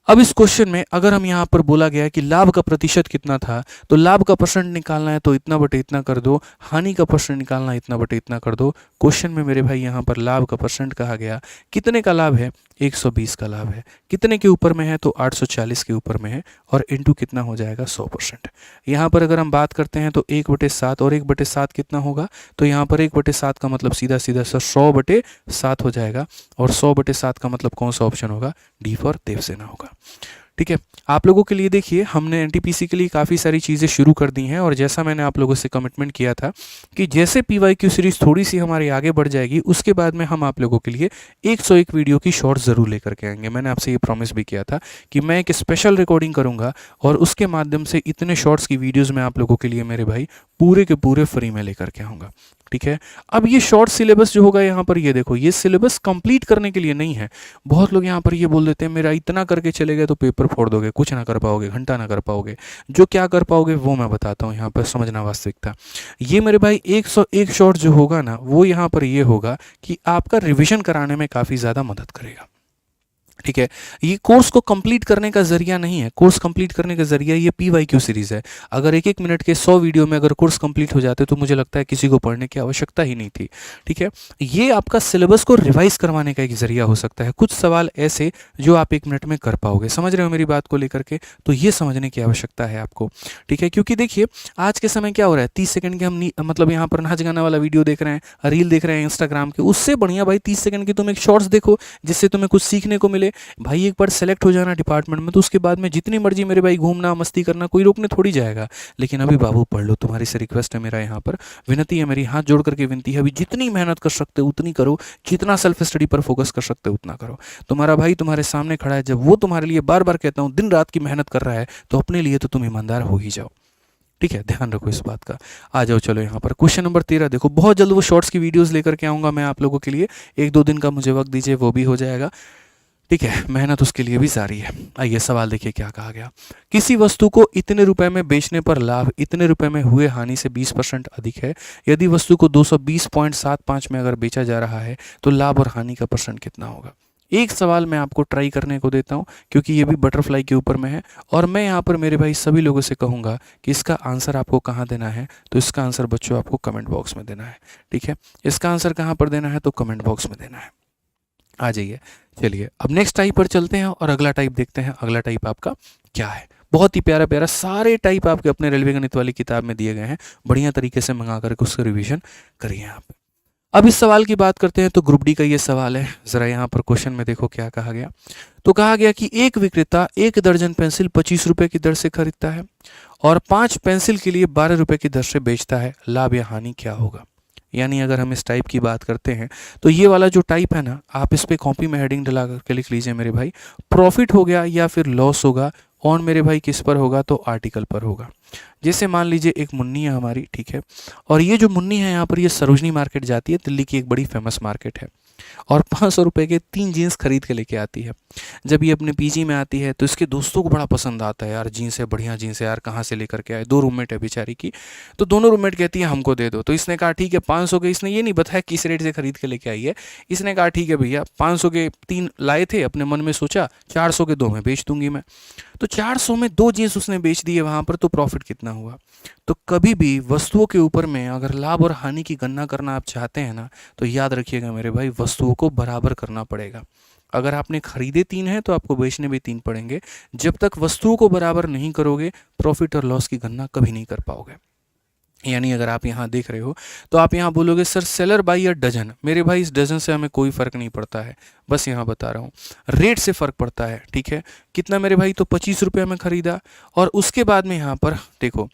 अब इस क्वेश्चन में अगर हम यहाँ पर बोला गया है कि लाभ का प्रतिशत कितना था, तो लाभ का परसेंट निकालना है तो इतना बटे इतना कर दो, हानि का परसेंट निकालना है इतना बटे इतना कर दो। क्वेश्चन में मेरे भाई यहाँ पर लाभ का परसेंट कहा गया, कितने का लाभ है, 120 का लाभ है। कितने के ऊपर में है, तो 840 के ऊपर में है, और इंटू कितना हो जाएगा, 100%। यहाँ पर अगर हम बात करते हैं तो 1/7, और 1/7 कितना होगा, तो यहाँ पर 1/7 का मतलब सीधा सीधा सर 100/7 हो जाएगा, और 100/7 का मतलब कौन सा ऑप्शन होगा, डी फॉर देवसेना होगा। ठीक है, आप लोगों के लिए देखिए हमने एनटीपीसी के लिए काफ़ी सारी चीज़ें शुरू कर दी हैं, और जैसा मैंने आप लोगों से कमिटमेंट किया था कि जैसे पीवाईक्यू सीरीज़ थोड़ी सी हमारी आगे बढ़ जाएगी उसके बाद में हम आप लोगों के लिए 101 वीडियो की शॉर्ट्स ज़रूर लेकर के आएंगे। मैंने आपसे ये प्रॉमिस भी किया था कि मैं एक स्पेशल रिकॉर्डिंग करूँगा, और उसके माध्यम से इतने शॉर्ट्स की वीडियोज़ मैं आप लोगों के लिए मेरे भाई पूरे के पूरे फ्री में लेकर के आऊँगा। ठीक है, अब ये शॉर्ट सिलेबस जो होगा यहाँ पर, ये देखो ये सिलेबस कंप्लीट करने के लिए नहीं है। बहुत लोग यहाँ पर ये बोल देते हैं मेरा इतना करके चले गए तो पेपर फोड़ दोगे, कुछ ना कर पाओगे, घंटा ना कर पाओगे। जो क्या कर पाओगे वो मैं बताता हूँ, यहाँ पर समझना वास्तविकता। ये मेरे भाई 101 शॉर्ट जो होगा ना, वो यहाँ पर ये होगा कि आपका रिविजन कराने में काफ़ी ज़्यादा मदद करेगा। ठीक है, ये कोर्स को कंप्लीट करने का जरिया नहीं है। कोर्स कंप्लीट करने का जरिया ये पीवाईक्यू सीरीज है। अगर 1-1 मिनट के 100 वीडियो में अगर कोर्स कंप्लीट हो जाते तो मुझे लगता है किसी को पढ़ने की आवश्यकता ही नहीं थी। ठीक है, ये आपका सिलेबस को रिवाइज करवाने का एक जरिया हो सकता है। कुछ सवाल ऐसे जो आप 1 मिनट में कर पाओगे। समझ रहे हो मेरी बात को लेकर के? तो ये समझने की आवश्यकता है आपको। ठीक है, क्योंकि देखिए आज के समय क्या हो रहा है, 30 सेकंड के हम मतलब यहाँ पर नाच गाना वाला वीडियो देख रहे हैं, रील देख रहे हैं इंस्टाग्राम के, उससे बढ़िया भाई 30 सेकंड की तुम एक शॉर्ट्स देखो जिससे तुम्हें कुछ सीखने को मिले। भाई एक बार सेलेक्ट हो जाना डिपार्टमेंट में तो उसके बाद में जितनी मर्जी मेरे भाई घूमना मस्ती करना कोई रोकने थोड़ी जाएगा। लेकिन अभी बाबू पढ़ लो, तुम्हारी से रिक्वेस्ट है, मेरा यहाँ पर विनती है, मेरी हाथ जोड़ करके विनती है, अभी जितनी मेहनत कर सकते हो उतनी करो, जितना सेल्फ स्टडी पर फोकस कर सकते हो उतना करो। तुम्हारा भाई तुम्हारे सामने खड़ा है, जब वो तुम्हारे लिए बार बार कहता हूँ दिन रात की मेहनत कर रहा है तो अपने लिए तो तुम ईमानदार हो ही जाओ। ठीक है, ध्यान रखो इस बात का। आ जाओ चलो यहाँ पर क्वेश्चन नंबर 13 देखो। बहुत जल्द वो शॉर्ट्स की वीडियोस लेकर के आऊँगा मैं आप लोगों के लिए, 1-2 दिन का मुझे वक्त दीजिए, वो भी हो जाएगा। ठीक है, मेहनत उसके लिए भी जारी है। आइए सवाल देखिए क्या कहा गया। किसी वस्तु को इतने रुपए में बेचने पर लाभ इतने रुपए में हुए हानि से 20% अधिक है। यदि वस्तु को 220.75 में अगर बेचा जा रहा है तो लाभ और हानि का परसेंट कितना होगा। एक सवाल मैं आपको ट्राई करने को देता हूँ, क्योंकि ये भी बटरफ्लाई के ऊपर में है, और मैं यहाँ पर मेरे भाई सभी लोगों से कहूँगा कि इसका आंसर आपको कहाँ देना है। तो इसका आंसर बच्चों आपको कमेंट बॉक्स में देना है, ठीक है। इसका आंसर कहाँ पर देना है, तो कमेंट बॉक्स में देना है। आ जाइए, चलिए अब नेक्स्ट टाइप पर चलते हैं और अगला टाइप देखते हैं। अगला टाइप आपका क्या है। बहुत ही प्यारा प्यारा सारे टाइप आपके अपने रेलवे गणित वाली किताब में दिए गए हैं, बढ़िया तरीके से मंगा करके उसका रिवीजन करिए आप। अब इस सवाल की बात करते हैं, तो ग्रुप डी का ये सवाल है। जरा यहाँ पर क्वेश्चन में देखो क्या कहा गया। तो कहा गया कि एक विक्रेता 1 दर्जन पेंसिल 25 रुपए की दर से खरीदता है और 5 पेंसिल के लिए 12 रुपए की दर से बेचता है, लाभ या हानि क्या होगा। यानी अगर हम इस टाइप की बात करते हैं, तो ये वाला जो टाइप है ना, आप इस पे कॉपी में हेडिंग डला करके लिख लीजिए मेरे भाई, प्रॉफिट हो गया या फिर लॉस होगा, और मेरे भाई किस पर होगा, तो आर्टिकल पर होगा। जैसे मान लीजिए एक मुन्नी है हमारी, ठीक है, और ये जो मुन्नी है यहाँ पर ये सरोजनी मार्केट जाती है, दिल्ली की एक बड़ी फेमस मार्केट है, और 500 रुपये के 3 जीन्स खरीद के लेके आती है। जब ये अपने पीजी में आती है तो इसके दोस्तों को बड़ा पसंद आता है, यार जीन्स है, बढ़िया जीन्स है यार, कहाँ से लेकर के आए। 2 रूममेट है बेचारी की, तो दोनों रूममेट कहती है हमको दे दो। तो इसने कहा ठीक है 500 के, इसने ये नहीं बताया किस रेट से खरीद के लेके आई है। इसने कहा ठीक है भैया 500 के 3 लाए थे, अपने मन में सोचा 400 के 2 में बेच दूंगी मैं। तो 400 में 2 जीन्स उसने बेच दिए वहाँ पर, तो प्रॉफिट कितना हुआ। तो कभी भी वस्तुओं के ऊपर में अगर लाभ और हानि की गणना करना आप चाहते हैं ना, तो याद रखिएगा मेरे भाई, वस्तुओं को बराबर करना पड़ेगा। अगर आपने खरीदे 3 हैं तो आपको बेचने भी 3 पड़ेंगे। जब तक वस्तुओं को बराबर नहीं करोगे, प्रॉफिट और लॉस की गणना कभी नहीं कर पाओगे। यानी अगर आप यहाँ देख रहे हो, तो आप यहाँ बोलोगे sir seller by a dozen. मेरे भाई इस डजन से हमें कोई फ़र्क नहीं पड़ता है, बस यहाँ बता रहा हूँ, रेट से फ़र्क पड़ता है, ठीक है। कितना मेरे भाई, तो 25 रुपये में ख़रीदा, और उसके बाद में यहाँ पर देखो,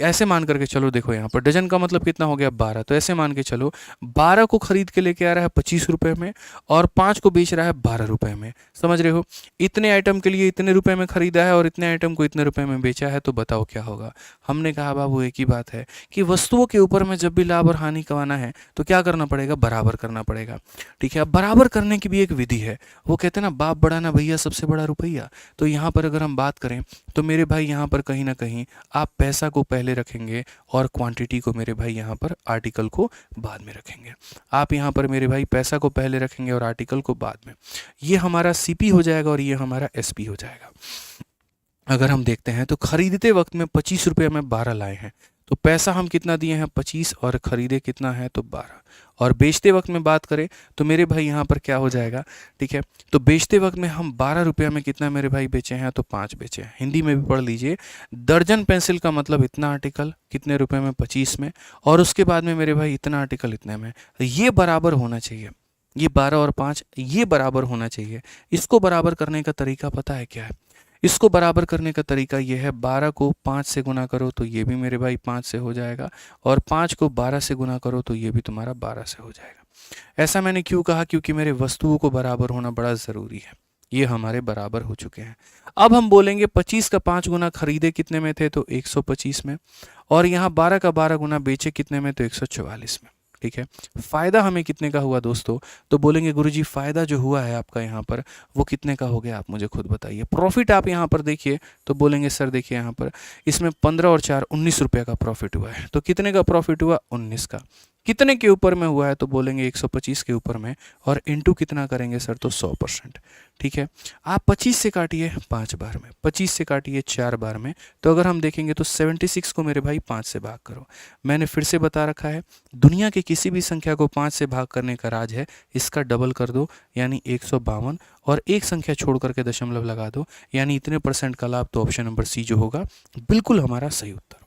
ऐसे मान करके चलो, देखो यहाँ पर डजन का मतलब कितना हो गया 12, तो ऐसे मान के चलो 12 को खरीद के लेके आ रहा है 25 रुपये में, और 5 को बेच रहा है 12 रुपये में। समझ रहे हो, इतने आइटम के लिए इतने रुपये में ख़रीदा है और इतने आइटम को इतने रुपये में बेचा है, तो बताओ क्या होगा। हमने कहा बाबू एक ही बात है कि वस्तुओं के ऊपर में जब भी लाभ और हानि कमाना है तो क्या करना पड़ेगा, बराबर करना पड़ेगा, ठीक है। अब बराबर करने की भी एक विधि है, वो कहते हैं ना बाप बड़ा ना भैया सबसे बड़ा रुपया। तो यहाँ पर अगर हम बात करें, तो मेरे भाई यहाँ पर कहीं ना कहीं आप पैसा को पहले रखेंगे और क्वांटिटी को मेरे भाई यहाँ पर आर्टिकल को बाद में रखेंगे। आप यहाँ पर मेरे भाई पैसा को पहले रखेंगे और आर्टिकल को बाद में। ये हमारा सीपी हो जाएगा और ये हमारा एसपी हो जाएगा। अगर हम देखते हैं तो खरीदते वक्त में 25 रुपये में 12 लाए हैं, तो पैसा हम कितना दिए हैं 25, और ख़रीदे कितना है तो 12। और बेचते वक्त में बात करें तो मेरे भाई यहाँ पर क्या हो जाएगा, ठीक है। तो बेचते वक्त में हम 12 रुपये में कितना मेरे भाई बेचे हैं, तो 5 बेचे हैं। हिंदी में भी पढ़ लीजिए, दर्जन पेंसिल का मतलब इतना आर्टिकल कितने रुपए में, 25 में, और उसके बाद में मेरे भाई इतना आर्टिकल इतने में। ये बराबर होना चाहिए, ये 12 और 5 ये बराबर होना चाहिए। इसको बराबर करने का तरीका पता है क्या है, इसको बराबर करने का तरीका ये है, 12 को 5 से गुना करो तो ये भी मेरे भाई 5 से हो जाएगा, और 5 को 12 से गुना करो तो ये भी तुम्हारा 12 से हो जाएगा। ऐसा मैंने क्यों कहा, क्योंकि मेरे वस्तुओं को बराबर होना बड़ा ज़रूरी है। ये हमारे बराबर हो चुके हैं। अब हम बोलेंगे 25 का 5 गुना खरीदे कितने में थे, तो 125 में, और यहाँ 12 का 12 गुना बेचे कितने में, तो 144 में, ठीक है। फ़ायदा हमें कितने का हुआ दोस्तों, तो बोलेंगे गुरुजी फ़ायदा जो हुआ है आपका यहाँ पर वो कितने का हो गया, आप मुझे खुद बताइए। प्रॉफिट आप यहाँ पर देखिए तो बोलेंगे सर देखिए यहाँ पर इसमें 15 और 4 19 रुपये का प्रॉफिट हुआ है। तो कितने का प्रॉफिट हुआ, 19 का। कितने के ऊपर में हुआ है, तो बोलेंगे 125 के ऊपर में, और इनटू कितना करेंगे सर, तो 100%, ठीक है। आप 25 से काटिए 5 बार में, 25 से काटिए 4 बार में, तो अगर हम देखेंगे तो 76 को मेरे भाई 5 से भाग करो। मैंने फिर से बता रखा है, दुनिया की किसी भी संख्या को 5 से भाग करने का राज है, इसका डबल कर दो यानी 152, और एक संख्या छोड़ करके दशमलव लगा दो यानी इतने % का लाभ। तो ऑप्शन नंबर सी जो होगा बिल्कुल हमारा सही उत्तर होगा।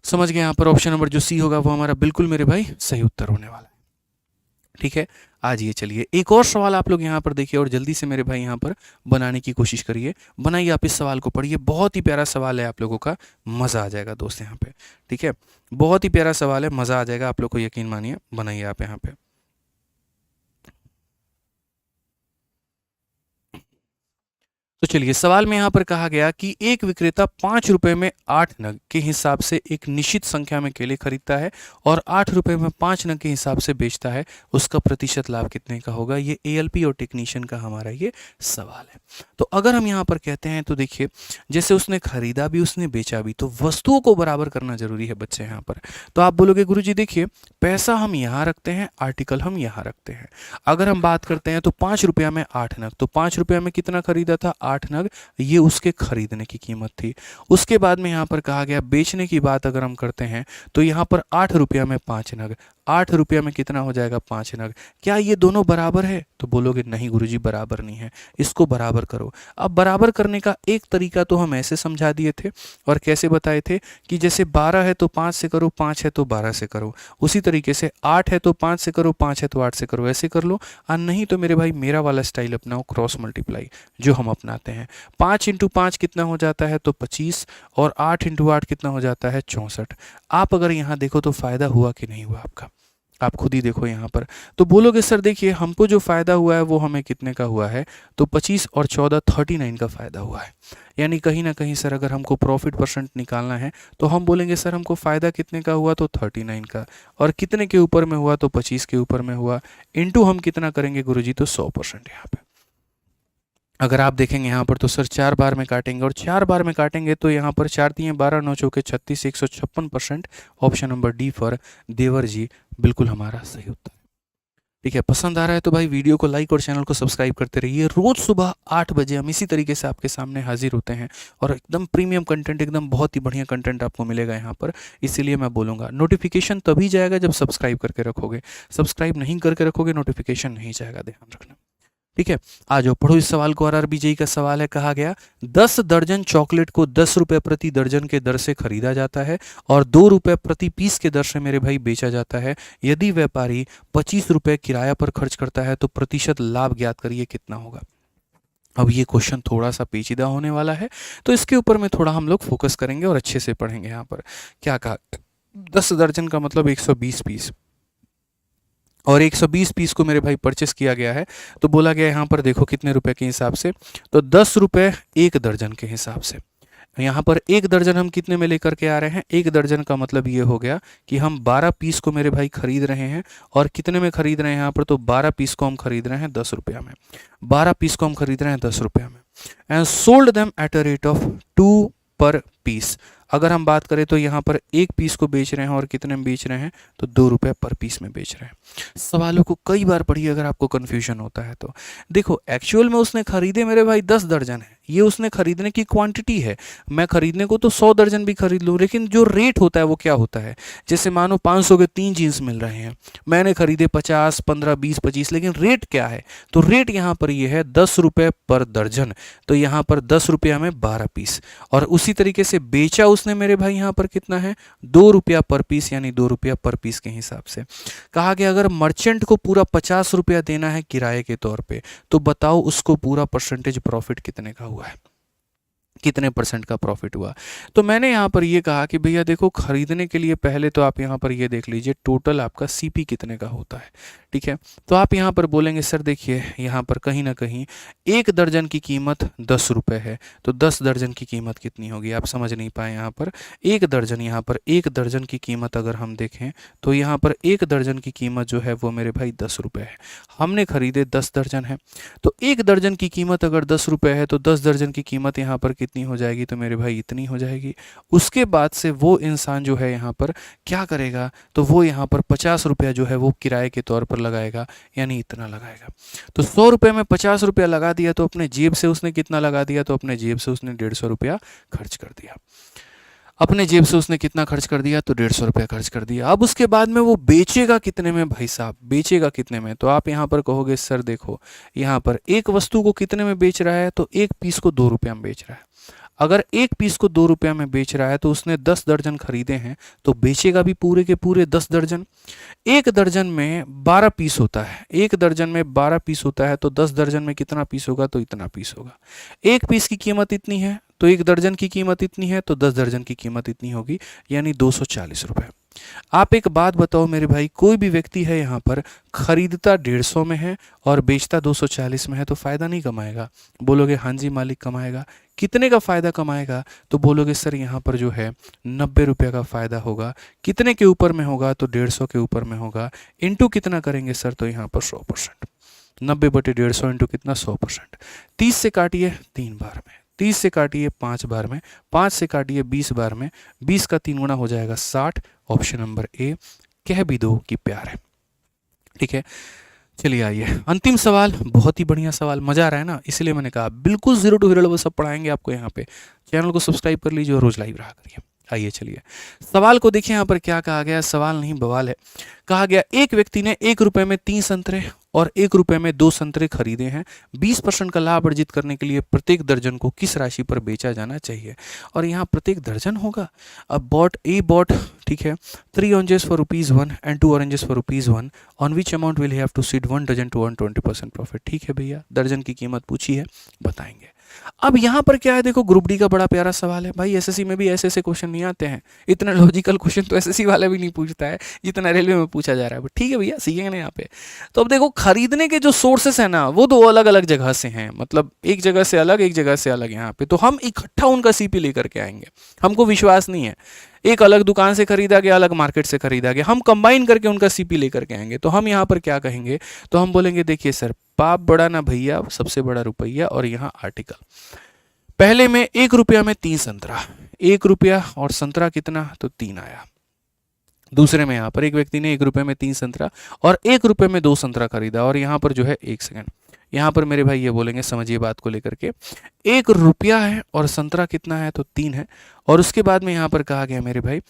समझ गए, यहाँ पर ऑप्शन नंबर जो सी होगा वो हमारा बिल्कुल मेरे भाई सही उत्तर होने वाला है, ठीक है। आज ये चलिए एक और सवाल आप लोग यहाँ पर देखिए, और जल्दी से मेरे भाई यहाँ पर बनाने की कोशिश करिए। बनाइए, आप इस सवाल को पढ़िए, बहुत ही प्यारा सवाल है, आप लोगों का मज़ा आ जाएगा दोस्त यहाँ पे, ठीक है। बहुत ही प्यारा सवाल है, मज़ा आ जाएगा आप लोग को, यकीन मानिए। बनाइए आप यहाँ पे। तो चलिए, सवाल में यहाँ पर कहा गया कि एक विक्रेता 5 रुपए में 8 नग के हिसाब से एक निश्चित संख्या में केले खरीदता है और 8 रुपए में 5 नग के हिसाब से बेचता है, उसका प्रतिशत लाभ कितने का होगा। ये एएलपी और टेक्नीशियन का हमारा ये सवाल है। तो अगर हम यहाँ पर कहते हैं तो देखिए, जैसे उसने खरीदा भी उसने बेचा भी, तो वस्तुओं को बराबर करना जरूरी है बच्चे यहाँ पर। तो आप बोलोगे गुरुजी देखिए, पैसा हम यहाँ रखते हैं, आर्टिकल हम यहाँ रखते हैं। अगर हम बात करते हैं तो 5 रुपया में 8 नग, तो 5 रुपया में कितना खरीदा था, 8 नग, ये उसके खरीदने की कीमत थी। उसके बाद में यहाँ पर कहा गया बेचने की बात अगर हम करते हैं तो यहाँ पर 8 रुपया में 5 नग, 8 रुपया में कितना हो जाएगा, 5 नग। क्या ये दोनों बराबर है, तो बोलोगे नहीं गुरुजी बराबर नहीं है, इसको बराबर करो। अब बराबर करने का एक तरीका तो हम ऐसे समझा दिए थे और कैसे बताए थे कि जैसे 12 है तो 5 से करो, 5 है तो 12 से करो, उसी तरीके से 8 है तो 5 से करो, 5 है तो 8 से करो, ऐसे कर लो। और नहीं तो मेरे भाई मेरा वाला स्टाइल अपनाओ, क्रॉस मल्टीप्लाई जो हम अपनाते हैं। 5 इंटू 5 कितना हो जाता है, तो 25, और 8 इंटू 8 कितना हो जाता है, 64। आप अगर यहाँ देखो तो फायदा हुआ कि नहीं हुआ आपका, आप खुद ही देखो यहाँ पर। तो बोलोगे सर देखिए हमको जो फ़ायदा हुआ है वो हमें कितने का हुआ है, तो 25 और 14 39 का फ़ायदा हुआ है। यानी कहीं ना कहीं सर अगर हमको प्रॉफिट परसेंट निकालना है तो हम बोलेंगे सर हमको फ़ायदा कितने का हुआ, तो 39 का, और कितने के ऊपर में हुआ, तो 25 के ऊपर में हुआ, इंटू हम कितना करेंगे गुरुजी, तो 100% यहाँ पे। अगर आप देखेंगे यहाँ पर तो सर 4 बार में काटेंगे, और 4 बार में काटेंगे तो यहाँ पर 4 तिये 12, 9 चौके 36, 156%। ऑप्शन नंबर डी फॉर देवर जी बिल्कुल हमारा सही उत्तर है। ठीक है, पसंद आ रहा है तो भाई वीडियो को लाइक और चैनल को सब्सक्राइब करते रहिए। रोज सुबह 8 बजे हम इसी तरीके से आपके सामने हाजिर होते हैं और एकदम प्रीमियम कंटेंट, एकदम बहुत ही बढ़िया कंटेंट आपको मिलेगा यहाँ पर। इसीलिए मैं बोलूँगा नोटिफिकेशन तभी जाएगा जब सब्सक्राइब करके रखोगे, सब्सक्राइब नहीं करके रखोगे नोटिफिकेशन नहीं जाएगा, ध्यान रखना। ठीक है, आ जाओ पढ़ो इस सवाल को। आरआरबी जेईई का सवाल है, कहा गया 10 दर्जन चॉकलेट को 10 रुपए प्रति दर्जन के दर से खरीदा जाता है और 2 रुपए प्रति पीस के दर से मेरे भाई बेचा जाता है। यदि व्यापारी 25 रुपए किराया पर खर्च करता है तो प्रतिशत लाभ ज्ञात करिए कितना होगा। अब ये क्वेश्चन थोड़ा सा पेचीदा होने वाला है, तो इसके ऊपर में थोड़ा हम लोग फोकस करेंगे और अच्छे से पढ़ेंगे। यहाँ पर क्या कहा, 10 दर्जन का मतलब 120 पीस, और 120 पीस को मेरे भाई परचेस किया गया है। तो बोला गया यहाँ पर देखो कितने रुपए के हिसाब से, तो 10 रुपए 1 दर्जन के हिसाब से। यहाँ पर 1 दर्जन हम कितने में लेकर के आ रहे हैं, 1 दर्जन का मतलब ये हो गया कि हम 12 पीस को मेरे भाई खरीद रहे हैं। और कितने में खरीद रहे हैं यहाँ पर, तो 12 पीस को हम खरीद रहे हैं 10 रुपया में, 12 पीस को हम खरीद रहे हैं 10 रुपया में। And sold them at a rate of 2 पर पीस। अगर हम बात करें तो यहाँ पर 1 पीस को बेच रहे हैं और कितने में बेच रहे हैं, तो 2 रुपये पर पीस में बेच रहे हैं। सवालों को कई बार पढ़िए अगर आपको कन्फ्यूजन होता है तो। देखो एक्चुअल में उसने खरीदे मेरे भाई 10 दर्जन है, ये उसने खरीदने की क्वांटिटी है। मैं खरीदने को तो 100 दर्जन भी खरीद लूँ, लेकिन जो रेट होता है वो क्या होता है, जैसे मानो 500 के 3 जीन्स मिल रहे हैं, मैंने खरीदे 50, 15, 20, 25, लेकिन रेट क्या है, तो रेट यहाँ पर ये है 10 रुपये पर दर्जन। तो यहाँ पर 10 रुपया में 12 पीस, और उसी तरीके से बेचा उसने मेरे भाई यहाँ पर कितना है, 2 रुपया पर पीस, यानी 2 रुपया पर पीस के हिसाब से। कहा गया अगर मर्चेंट को पूरा 50 रुपया देना है किराए के तौर पे, तो बताओ उसको पूरा परसेंटेज प्रॉफिट कितने का हुआ है, कितने परसेंट का प्रॉफिट हुआ। तो मैंने यहाँ पर ये कहा कि भैया देखो खरीदने के लिए पहले तो आप यहाँ पर ये देख लीजिए टोटल आपका सीपी कितने का होता है। ठीक है, तो आप यहाँ पर बोलेंगे सर देखिए यहाँ पर कहीं ना कहीं 1 दर्जन की कीमत 10 रुपये है, तो 10 दर्जन की कीमत कितनी होगी, आप समझ नहीं पाए। यहाँ पर 1 दर्जन, यहाँ पर 1 दर्जन की कीमत अगर हम देखें तो यहाँ पर 1 दर्जन की कीमत जो है वो मेरे भाई 10 रुपये है। हमने खरीदे 10 दर्जन है, तो 1 दर्जन की कीमत अगर 10 रुपये है तो 10 दर्जन की कीमत यहाँ पर कितनी हो जाएगी, तो मेरे भाई इतनी हो जाएगी। उसके बाद से वो इंसान जो है यहाँ पर क्या करेगा, तो वो यहाँ पर 50 रुपया जो है वो किराए के तौर पर लगाएगा, यानी इतना लगाएगा। तो 100 रुपये में 50 रुपया लगा दिया, तो अपने जेब से उसने कितना लगा दिया, तो अपने जेब से उसने 150 रुपया खर्च कर दिया। अपने जेब से उसने कितना खर्च कर दिया, तो 150 रुपया खर्च कर दिया। अब उसके बाद में वो बेचेगा कितने में भाई साहब, बेचेगा कितने में, तो आप यहाँ पर कहोगे सर देखो यहाँ पर एक वस्तु को कितने में बेच रहा है, तो 1 पीस को 2 रुपया में बेच रहा है। अगर 1 पीस को 2 रुपया में बेच रहा है तो उसने 10 दर्जन खरीदे हैं, तो बेचेगा भी पूरे के पूरे 10 दर्जन। 1 दर्जन में 12 पीस होता है, 1 दर्जन में 12 पीस होता है, तो 10 दर्जन में कितना पीस होगा, तो इतना पीस होगा। 1 पीस की कीमत इतनी है, तो 1 दर्जन की कीमत इतनी है तो 10 दर्जन की कीमत इतनी होगी, यानी 240 रुपये। आप एक बात बताओ मेरे भाई, कोई भी व्यक्ति है यहाँ पर खरीदता 150 में है और बेचता 240 में है तो फ़ायदा नहीं कमाएगा? बोलोगे हाँ जी मालिक कमाएगा। कितने का फ़ायदा कमाएगा? तो बोलोगे सर यहाँ पर जो है 90 रुपये का फ़ायदा होगा। कितने के ऊपर में होगा? तो 150 के ऊपर में होगा। इंटू कितना करेंगे सर? तो यहाँ पर 100%। 90/150 इंटू कितना? 100%। 30 से काटिए 3 बार में, 30 से काटिए 5 बार में, 5 से काटिए 20 बार में, 20 का 3 गुना हो जाएगा 60। ऑप्शन नंबर ए, कह भी दो कि प्यार है। ठीक है, चलिए आइए अंतिम सवाल। बहुत ही बढ़िया सवाल, मजा आ रहा है ना, इसलिए मैंने कहा बिल्कुल 0 to हीरो लेवल सब पढ़ाएंगे आपको यहाँ पे। चैनल को सब्सक्राइब कर लीजिए और रोज लाइव रहा करिए। आइए चलिए सवाल को देखिए, यहाँ पर क्या कहा गया, सवाल नहीं बवाल है। कहा गया एक व्यक्ति ने 1 रुपये में 3 संतरे और 1 रुपये में 2 संतरे खरीदे हैं। 20% का लाभ अर्जित करने के लिए प्रत्येक दर्जन को किस राशि पर बेचा जाना चाहिए? और यहाँ प्रत्येक दर्जन होगा। अब बॉट ठीक है 3 oranges for ₹1 and 2 oranges for ₹1 on which amount will he have to cede 1 dozen to earn 20% profit. ठीक है भैया, दर्जन की कीमत पूछी है, बताएंगे। अब यहाँ पर क्या है, देखो ग्रुप डी का बड़ा प्यारा सवाल है भाई। एसएससी में भी ऐसे ऐसे क्वेश्चन नहीं आते हैं, इतना लॉजिकल क्वेश्चन तो एसएससी वाला भी नहीं पूछता है जितना रेलवे में पूछा जा रहा है। ठीक है भैया, सीखेंगे ना यहाँ पे। तो अब देखो खरीदने के जो सोर्सेस है ना, वो दो अलग अलग जगह से हैं, मतलब एक जगह से अलग, एक जगह से अलग। यहाँ पे तो हम इकट्ठा उनका सीपी लेकर के आएंगे, हमको विश्वास नहीं है एक अलग दुकान से खरीदा गया, अलग मार्केट से खरीदा गया, हम कंबाइन करके उनका सीपी लेकर के आएंगे। तो हम यहाँ पर क्या कहेंगे, तो हम बोलेंगे देखिए सर, पाप बड़ा ना भैया, सबसे बड़ा रुपया। और यहाँ आर्टिकल पहले में 1 रुपया में 3 संतरा, 1 रुपया और संतरा कितना, तो 3 आया। दूसरे में यहाँ पर एक व्यक्ति ने 1 रुपये में 3 संतरा और 1 रुपये में 2 संतरा खरीदा। और यहाँ पर जो है 1 सेकंड, यहाँ पर मेरे भाई ये बोलेंगे, समझिए बात को लेकर के, 1 रुपया है और संतरा कितना है, तो 3 है। और उसके बाद में यहाँ पर कहा गया मेरे भाई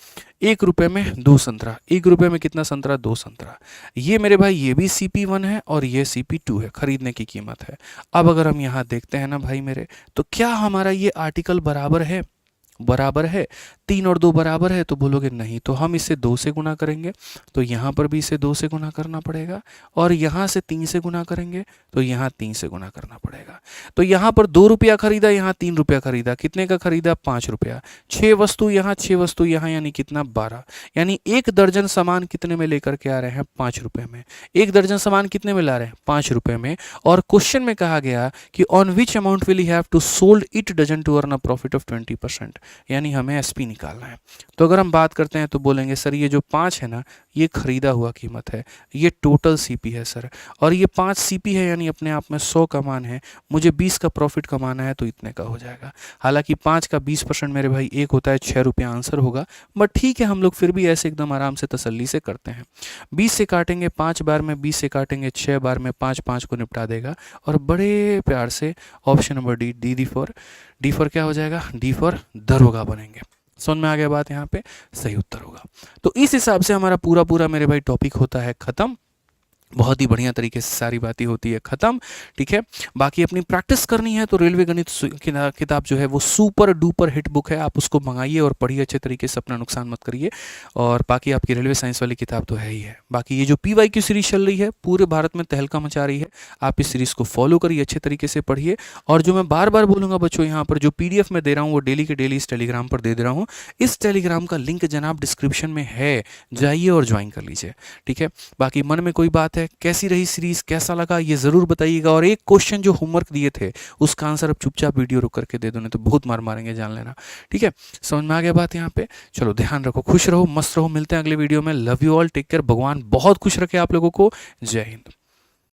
1 रुपये में 2 संतरा, 1 रुपये में कितना संतरा, 2 संतरा। ये मेरे भाई ये भी CP1 है और ये CP2 है, खरीदने की कीमत है। अब अगर हम यहाँ देखते हैं ना भाई मेरे, तो क्या हमारा ये आर्टिकल बराबर है? बराबर है। 3 और 2 बराबर है, तो बोलोगे नहीं, तो हम इसे 2 से गुना करेंगे, तो यहाँ पर भी इसे 2 से गुना करना पड़ेगा। और यहाँ से 3 से गुना करेंगे, तो यहाँ 3 से गुना करना पड़ेगा। तो यहाँ पर 2 रुपया खरीदा, यहाँ 3 रुपया खरीदा, कितने का खरीदा, 5 रुपया। 6 वस्तु यहाँ, 6 वस्तु यहाँ, यानी कितना, 12। यानी 1 दर्जन सामान कितने में लेकर के आ रहे हैं, 5 रुपये में। 1 दर्जन सामान कितने में ला रहे हैं, 5 रुपये में। और क्वेश्चन में कहा गया कि on which amount will he have to sold it dozen to earn a profit of 20%, यानी हमें एसपी निकालना है। तो अगर हम बात करते हैं तो बोलेंगे सर ये जो 5 है ना, ये खरीदा हुआ कीमत है, ये टोटल सीपी है सर, और ये 5 सीपी है, यानी अपने आप में 100 का मान है, मुझे 20 का प्रॉफिट कमाना है, तो इतने का हो जाएगा। हालांकि 5 का 20% मेरे भाई 1 होता है, 6 रुपया आंसर होगा, बट ठीक है, हम लोग फिर भी ऐसे एकदम आराम से तसल्ली से करते हैं। 20 से काटेंगे 5 बार में, 20 से काटेंगे 6 बार में, 5 5 को निपटा देगा। और बड़े प्यार से ऑप्शन नंबर डी फॉर क्या हो जाएगा, डी फॉर दरोगा बनेंगे। समझ में आ गया बात, यहाँ पे सही उत्तर होगा। तो इस हिसाब से हमारा पूरा मेरे भाई टॉपिक होता है खत्म। बहुत ही बढ़िया तरीके से सारी बातें होती है खत्म। ठीक है, बाकी अपनी प्रैक्टिस करनी है तो रेलवे गणित किताब जो है वो सुपर डुपर हिट बुक है, आप उसको मंगाइए और पढ़िए अच्छे तरीके से, अपना नुकसान मत करिए। और बाकी आपकी रेलवे साइंस वाली किताब तो है ही है। बाकी ये जो PYQ सीरीज चल रही है, पूरे भारत में तहलका मचा रही है, आप इस सीरीज को फॉलो करिए, अच्छे तरीके से पढ़िए। और जो मैं बार बार बोलूँगा बच्चों, यहाँ पर जो PDF में दे रहा हूँ वो डेली के डेली इस टेलीग्राम पर दे रहा हूँ। इस टेलीग्राम का लिंक जनाब डिस्क्रिप्शन में है, जाइए और ज्वाइन कर लीजिए। ठीक है, बाकी मन में कोई बात है, कैसी रही सीरीज, कैसा लगा, ये जरूर बताइएगा। और एक क्वेश्चन जो होमवर्क दिए थे उसका आंसर अब चुपचाप वीडियो रुक करके दे दो, नहीं तो बहुत मार मारेंगे, जान लेना। ठीक है, समझ में आ गया बात यहाँ पे। चलो ध्यान रखो, खुश रहो, मस्त रहो, मिलते हैं अगले वीडियो में। Love you all, take care, भगवान बहुत खुश रखे आप लोगों को। जय हिंद।